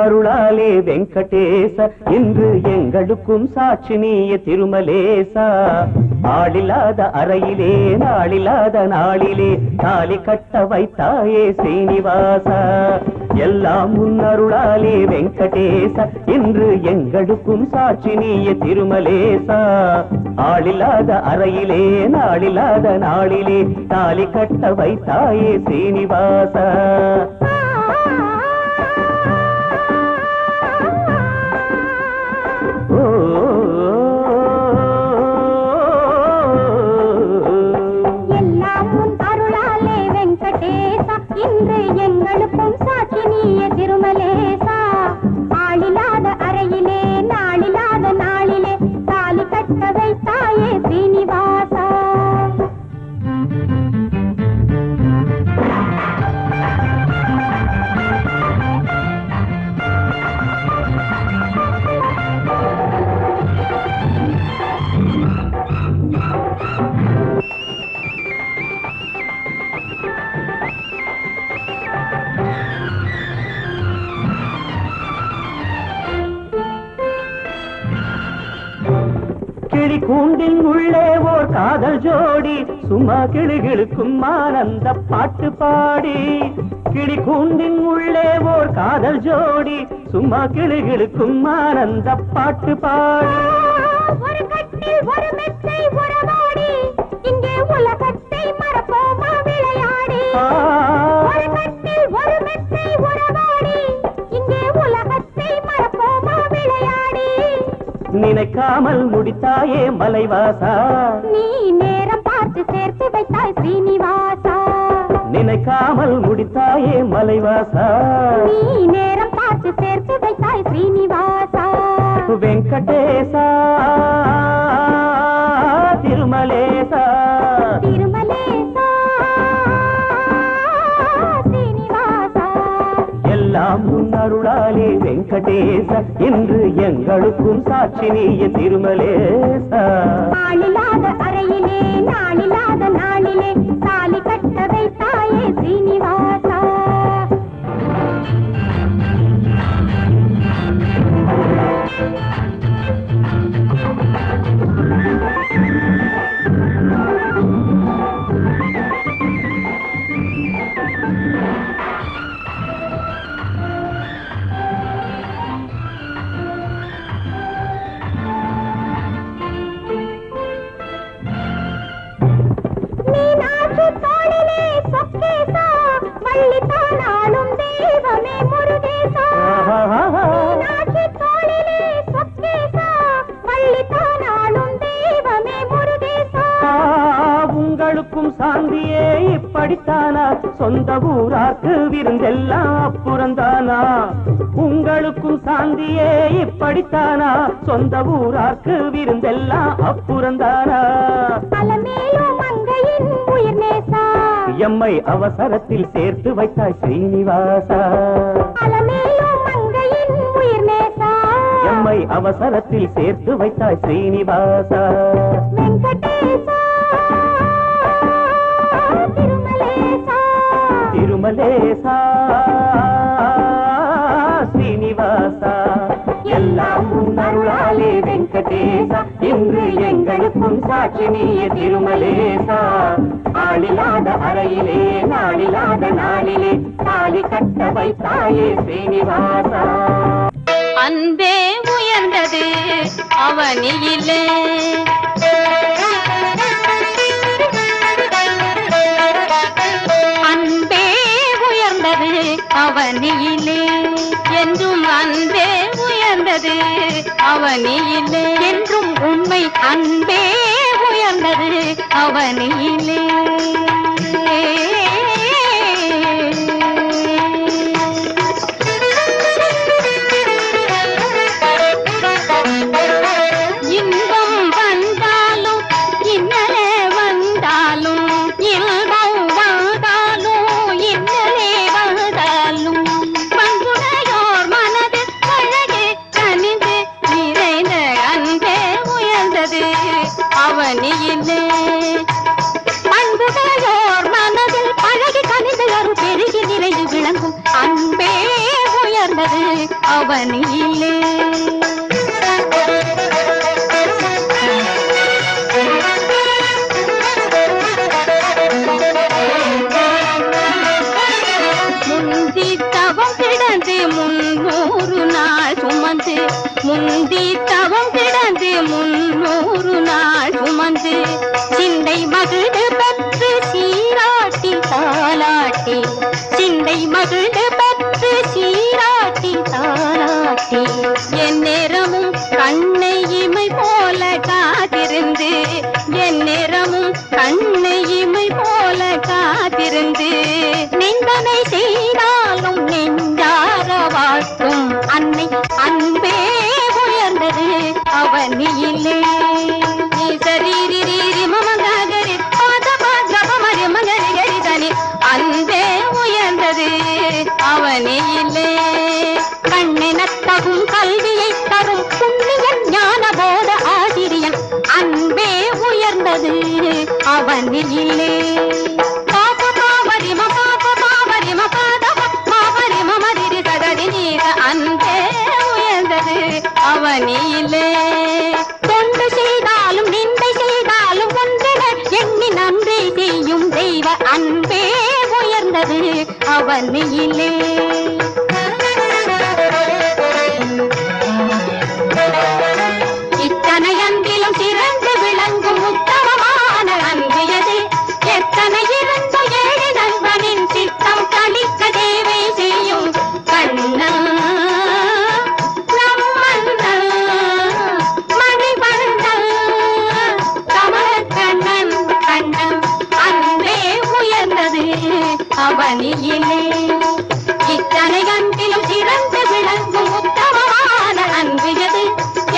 அருளாலே வெங்கடேச இன்று எங்களுக்கும் சாட்சி நீய திருமலேசா ஆளில்லாத அறையிலே நாளில்லாத நாளிலே தாலி கட்ட வைத்தாயே ஸ்ரீனிவாசா எல்லாம் உன் அருளாலே வெங்கடேச இன்று எங்களுக்கும் சாட்சி நீய திருமலேசா ஆளில்லாத அறையிலே நாளில்லாத நாளிலே தாலி கட்ட வைத்தாயே ஸ்ரீனிவாசா எல்லாம் உன் அருளாலே வெங்கடேசா இன்று எங்களுக்கும் சாட்சி நீய திருமலேசா ஆளில்லாத அறையிலே நாளில்லாத நாளிலே தாலி கட்ட வைத்தாயே ஸ்ரீனிவாசா கிளி கூண்டின் உள்ளே ஓர் காதல் ஜோடி சும்மா கிளிகளுக்கும் ஆனந்த பாட்டு பாடி கிளி கூண்டின் உள்ளே ஓர் காதல் ஜோடி சும்மா கிளிகளுக்கும் ஆனந்த பாட்டு பாடி ஒரு கட்டில் ஒரு மெத்தை உறவாடி இங்கே உலகத்தை மறப்போமா விளையாடி ஒரு கட்டில் ஒரு மெத்தை உறவாடி இங்கே உலகத்தை மறப்போமா விளையாடி நினைக்காமல் முடித்தாயே மலைவாசா நீ நேரம் பார்த்து சேர்த்து வைத்தாய் ஸ்ரீனிவாசா நினைக்காமல் முடித்தாயே மலைவாசா நீ நேரம் பார்த்து சேர்த்து வைத்தாய் ஸ்ரீனிவாசா வெங்கடேசா திருமலேசா திருமலேசா ஸ்ரீனிவாசா எல்லாம் உன் அருளாலே வெங்கடேச இன்று எங்களுக்கும் சாட்சி நீய திருமலேசா ஆளில்லாத அறையிலே நாளில்லாத நாளிலே தாலி கட்ட வைத்தாயே ஸ்ரீனிவாசா மீனாட்சி தோளிலே சொக்கேசா வள்ளித்தானாளும் தெய்வமே முருகேசா மீனாட்சி தோளிலே சொக்கேசா வள்ளித்தானாளும் தெய்வமே முருகேசா உங்களுக்கும் சாந்தியே இப்படித்தானா சொந்த ஊராக்கு விருந்தெல்லாம் அப்புறந்தானா உங்களுக்கும் சாந்தியே இப்படித்தானா சொந்த ஊராக்கு விருந்தெல்லாம் அப்புறந்தானா அலமேலும் மங்கையின் உயிர் நேசா எம்மை அவசரத்தில் சேர்த்து வைத்தாய் ஸ்ரீனிவாசா அலமேலும் மங்கையின் உயிர் நேசா எம்மை அவசரத்தில் சேர்த்து வைத்தாய் ஸ்ரீனிவாசா வெங்கடேசா திருமலேசா திருமலேசா ஸ்ரீனிவாசா எல்லாம் உன் அருளாலே வெங்கடேசா இன்று எங்களுக்கும் சாட்சி நீய திருமலேசா ஆளில்லாத அறையிலே நாளில்லாத நாளிலே தாலி கட்ட வைத்தாயே ஸ்ரீனிவாசா அன்பே உயர்ந்தது அவனியிலே அன்பே உயர்ந்தது அவனியிலே என்றும் அன்பே உயர்ந்தது அவனியிலே என்றும் உண்மை அன்பே உயர்ந்தது அவனியிலே இன்பம் வந்தாலும் இன்னலே வந்தாலும் இன்பம் வந்தாலும் இன்னலே வந்தாலும் பண்புடையோர் மனது அழகே கனிந்து நிறைந்த அன்பே உயர்ந்தது அவனியிலே பண்புடைய அவனியிலே. முந்தி தவம் கிடந்து 300 நாள் சுமந்து, முந்தி தவம் கிடந்து 300 நாள் சுமந்து, சிந்தை மகிழ்ந்து பெற்று சீராட்டி தாலாட்டி, சிந்தை மகிழ்ந்து பெற்று சீராட்டி தாலாட்டி, என் நேரமும் கண்ணை இமை போல காத்திருந்து, என் நேரமும் கண்ணை இமை போல காத்திருந்து, நிந்தனை செய்தாலும் நெஞ்சார வாழ்த்தும் அன்னை அன்பே உயர்ந்தது அவனியிலே. அன்பே உயர்ந்தது அவனியிலே. கண்ணெனத்தகும் கல்வியை தரும் புண்ணிய ஞான போத ஆசிரியன் அன்பே உயர்ந்தது அவனியிலே. அன்பே உயர்ந்தது அவனியிலே. தொண்டு செய்தாலும் நிந்தை செய்தாலும் ஒன்றென எண்ணி நன்றி செய்யும் தெய்வ அன்பே உயர்ந்தது அவனியிலே. இத்தனை அன்பிலும் சிறந்து விளங்கும் உத்தமமான அன்பு எது? எத்தனை இருந்த ஏழு நண்பனின் சித்தம் கழிக்க தேவை செய்யும் கண்ணன் நம்மண்ணன் மணிவண்ணன் கமலக்கண்ணன் கண்ணன் அன்பே உயர்ந்தது அவனியிலே. இத்தனை அன்பிலும் சிறந்து விளங்கும் உத்தமமான அன்பு எது?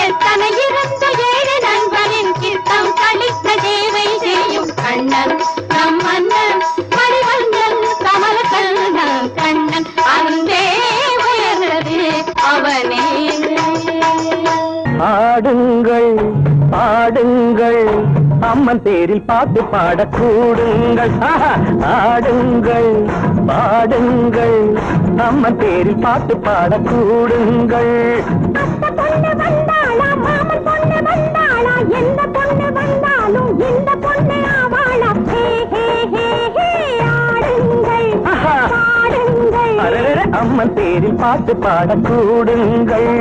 எத்தனை இருந்த ஏழு நண்பனின் சித்தம் கழிக்க தேவை செய்யும் கண்ணன் நம் அண்ணன் மணிவண்ணன் கமலக்கண்ணன் கண்ணன் அன்பே உயர்ந்தது அவனே. ஆடுங்கள் பாடுங்கள் அம்மன் பேரில் பாட்டு பாடக்கூடுங்கள். ஆடுங்கள் பாடுங்கள் அம்மன் பேரில் பாட்டு பாடக்கூடுங்கள். அத்த பொண்ணு வந்தாளா மாமன் பொண்ணு வந்தாளா, எந்த பொண்ணு வந்தாலும் இந்த பொண்ணு ஆவாளா. ஹே ஹே ஹே ஹே ஆடுங்கள் பாடுங்கள். அரே அம்மன் பேரில் பாட்டு பாடக்கூடுங்கள்.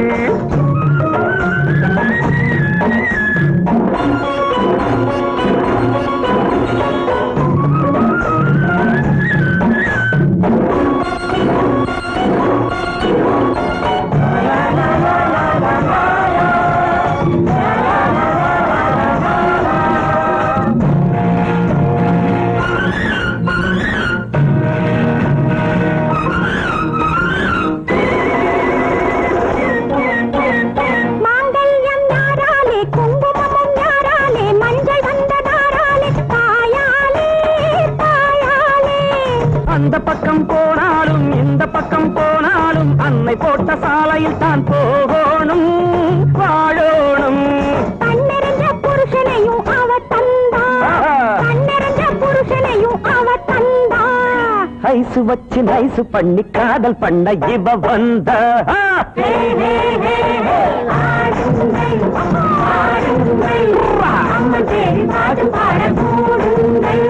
அந்த பக்கம் போனாலும் இந்த பக்கம் போனாலும் அன்னை போட்ட சாலையில் தான் போகணும் வாழணும். கண்ணெறிஞ்ச புருஷனையும் அவ தந்தா, கண்ணெறிஞ்ச புருஷனையும் அவ தந்தா. ஐசு வச்சு நைசு பண்ணி காதல் பண்ண இவ வந்த. அம்மன் பேரில் பாட்டு பாடக்கூடுங்கள்.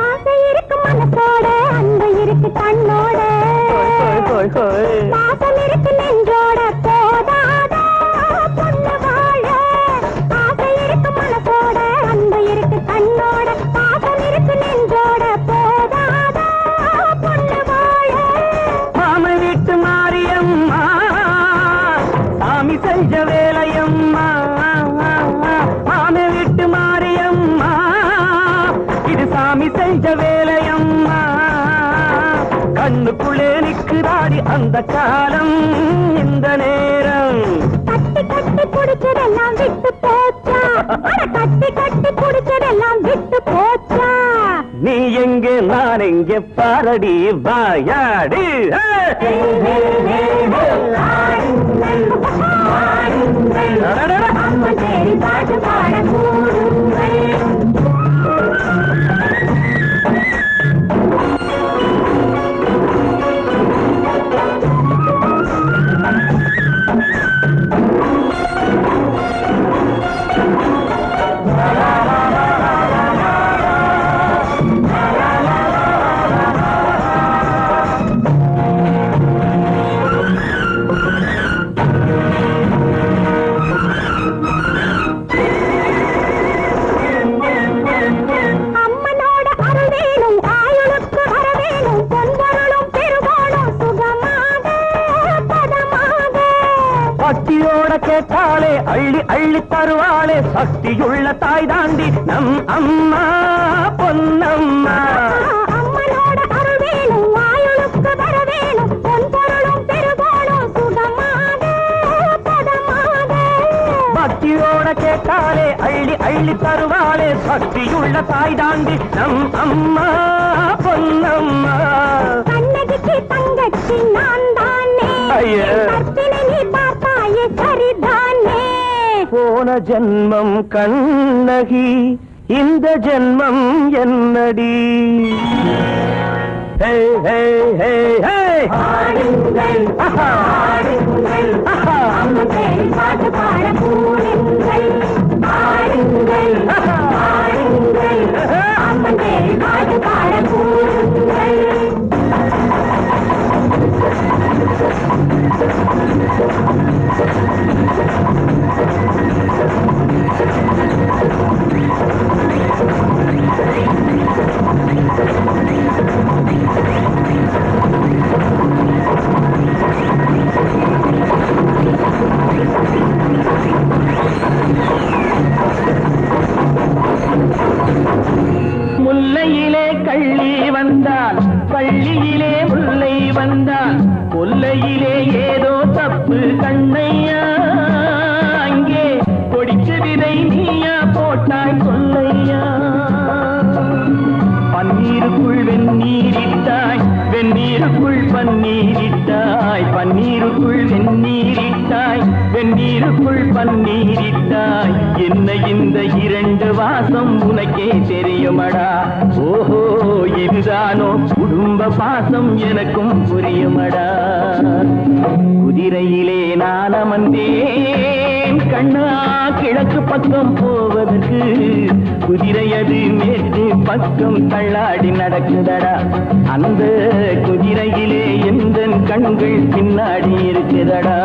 ஆசை இருக்கு மனசோட, அன்பு இருக்கு கண்ணோட, பாசம் இருக்கு நெஞ்சோட, போதாத பொண்ணு வாழ. ஆசை இருக்கு மனசோட, அன்பு இருக்கு கண்ணோட, பாசம் இருக்கு நெஞ்சோட, போதாத பொண்ணு வாழ. மாமன் வீட்டு மாரியம்மா சாமி செஞ்ச வேலையம்மா. மாமன் வீட்டு மாரியம்மா இது சாமி செஞ்ச வேலையம்மா. கண்ணுக்குள்ளே நிற்குதாடி அந்த காலம் இந்த நேரம். கட்டி கட்டி புடிச்சதெல்லாம் விட்டு போச்சா, கட்டி கட்டி புடிச்சதெல்லாம் விட்டு போச்சா. நீ எங்கே நான் எங்கே பாரடி வாயாடி பாட்டு பாட கேட்டாலே அள்ளி அள்ளி தருவாளே சக்தியுள்ள தாய் தாண்டி நம் அம்மா பொன்னம்மா அம்மனோட அருள் வேணும் வாயுளுக்கு வர வேணும் பொன் பொருளும் பெருகோணும் சுகமாக பதமாக பக்தியோட கேட்டாலே அள்ளி அள்ளி தருவாளே சக்தியுள்ள தாய் தாண்டி நம் அம்மா பொன்னம்மா கண்ணகிக்கு தங்கச்சி நான் தானே கற்பினை நீ பார்த்தாயே சரிதானே போன ஜென்மம் கண்ணகி இந்த ஜென்மம் என்னடி ஹே ஹே ஹே ஹே ஆடுங்கள் ஆடுங்கள் அம்மன் பேரை பாட்டு பாட கூடுங்கள் ஆடுங்கள் ஆடுங்கள் அம்மன் பேரை பாட்டு பாட கூடுங்கள் முல்லையிலே கள்ளி வந்தால் பள்ளியிலே முல்லை வந்தால் கொல்லையிலே ஏதோ தப்பு கண்ணையா அங்கே கொடிச்சு விதை நீயா போட்டாய் சொல்லையா பன்னீருக்குள் வெந்நீரிட்டாய் வெந்நீருக்குள் பன்னீரிட்டாய் பன்னீருக்குள் வெந்நீரிட்டாய் வெந்நீருக்குள் பன்னீரிட்டாய் என்ன இந்த இரண்டு வாசம் உனக்கே தெரியுமடா ஓஹோ இதுதானோ குடும்ப பாசம் எனக்கும் புரியுமடா குதிரையிலே நான் அமர்ந்தேன் கண்ணா கிழக்கு பக்கம் போவதற்கு குதிரையது மேற்கு பக்கம் தள்ளாடி நடக்குதடா அந்த குதிரையிலே எந்த கண்கள் பின்னாடி இருக்குதடா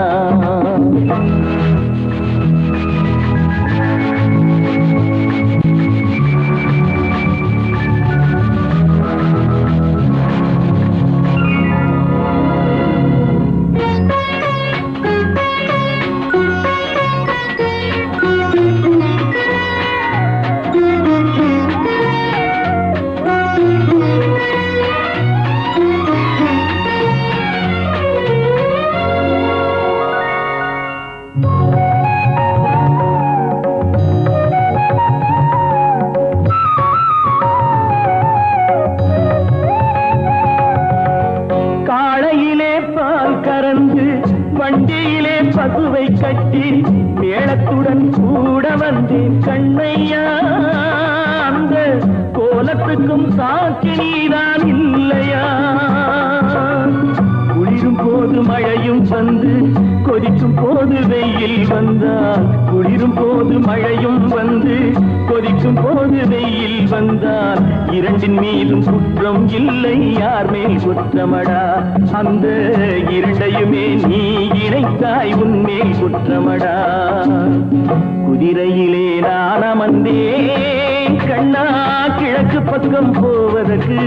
வண்டியிலே பசுவை கட்டி மேளத்துடன் கூட வந்தேன் கண்ணையா அந்த கோலத்துக்கும் சாட்சி நீதான் இல்லையா குளிரும் போது மழையும் வந்து கொதிக்கும் போது வெயில் வந்தால் குளிரும் போது மழையும் வந்து கொதிக்கும் போது வெயில் வந்தால் இரண்டின் மீதும் குற்றம் இல்லை யார் மேல் குற்றமடா அந்த இரண்டையுமே நீ இணைத்தாய் உன்மேல் குற்றமடா குதிரையிலே நான் அமர்ந்தேன் கண்ணா கிழக்கு பக்கம் போவதற்கு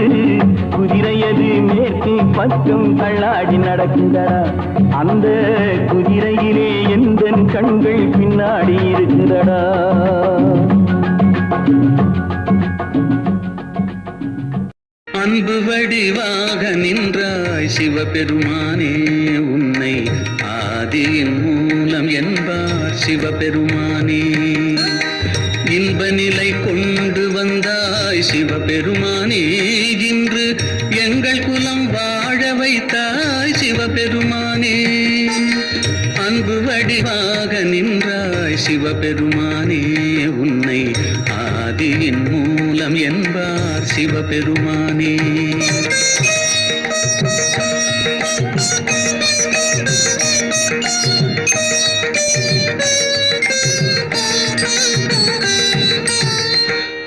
குதிரையது மேற்கு பக்கம் தள்ளாடி நடக்குதடா அந்த குதிரையிலே எந்த கண்கள் பின்னாடி இருக்குதடா அன்பு வடிவாக நின்றாய் சிவபெருமானே உன்னை ஆதியின் மூலம் என்பார் சிவபெருமானே இன்ப நிலை கொண்டு வந்தாய் சிவபெருமானே இன்று எங்கள் குலம் வாழ வைத்தாய் சிவபெருமானே அன்பு வடிவாக நின்றாய் சிவபெருமானே உன்னை ஆதியின் மூலம் என்பார் சிவபெருமானே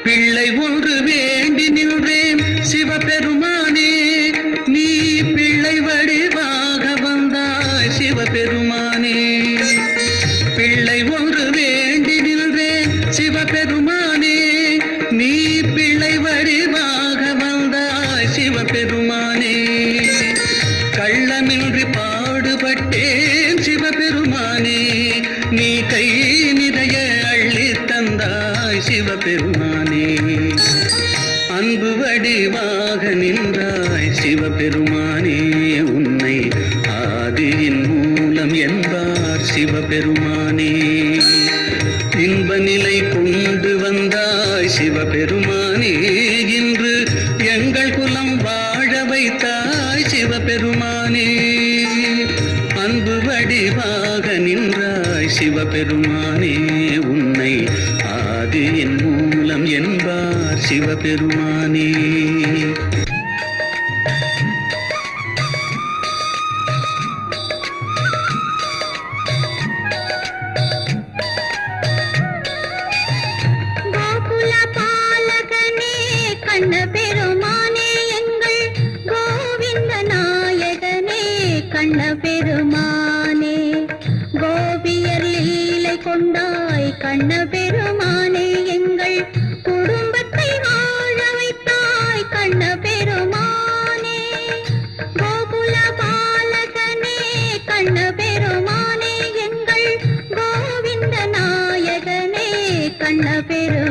பிள்ளை ஒன்று வேண்டி நின்றேன் சிவபெருமானே நீ பிள்ளை வடிவாக வந்தாய் சிவபெருமானே பிள்ளை ஒன்று வேண்டி நின்றேன் சிவபெருமானே நீ பிள்ளை வடிவாக வந்தாய் சிவபெருமானே கள்ளமின்றி பாடுபட்டேன் சிவபெருமானே நீ கை நிறைய அள்ளி தந்தாய் சிவபெருமானே அன்பு வடிவாக நின்றாய் சிவபெருமானே உன்னை ஆதியின் மூலம் என்பார் சிவபெருமானே இன்ப நிலை கொண்டு வந்தாய் சிவபெருமானே இன்று எங்கள் குலம் வாழ வைத்தாய் சிவபெருமானே அன்பு வடிவாக நின்றாய் சிவபெருமானே உன்னை ஆதியின் மூலம் என்பார் சிவபெருமானே கோகுல பாலகனே கண்ண பெருமானே எங்கள் கோவிந்த நாயகனே கண்ண பெருமானே கோபியர் லீலை கொண்டாய் கண்ண பெருமானே எங்கள் குடும்பத்தை வாழ வைத்தாய் கண்ண பெருமானே கோகுல பாலகனே கண்ண பெருமானே எங்கள் கோவிந்த நாயகனே கண்ண பெருமானே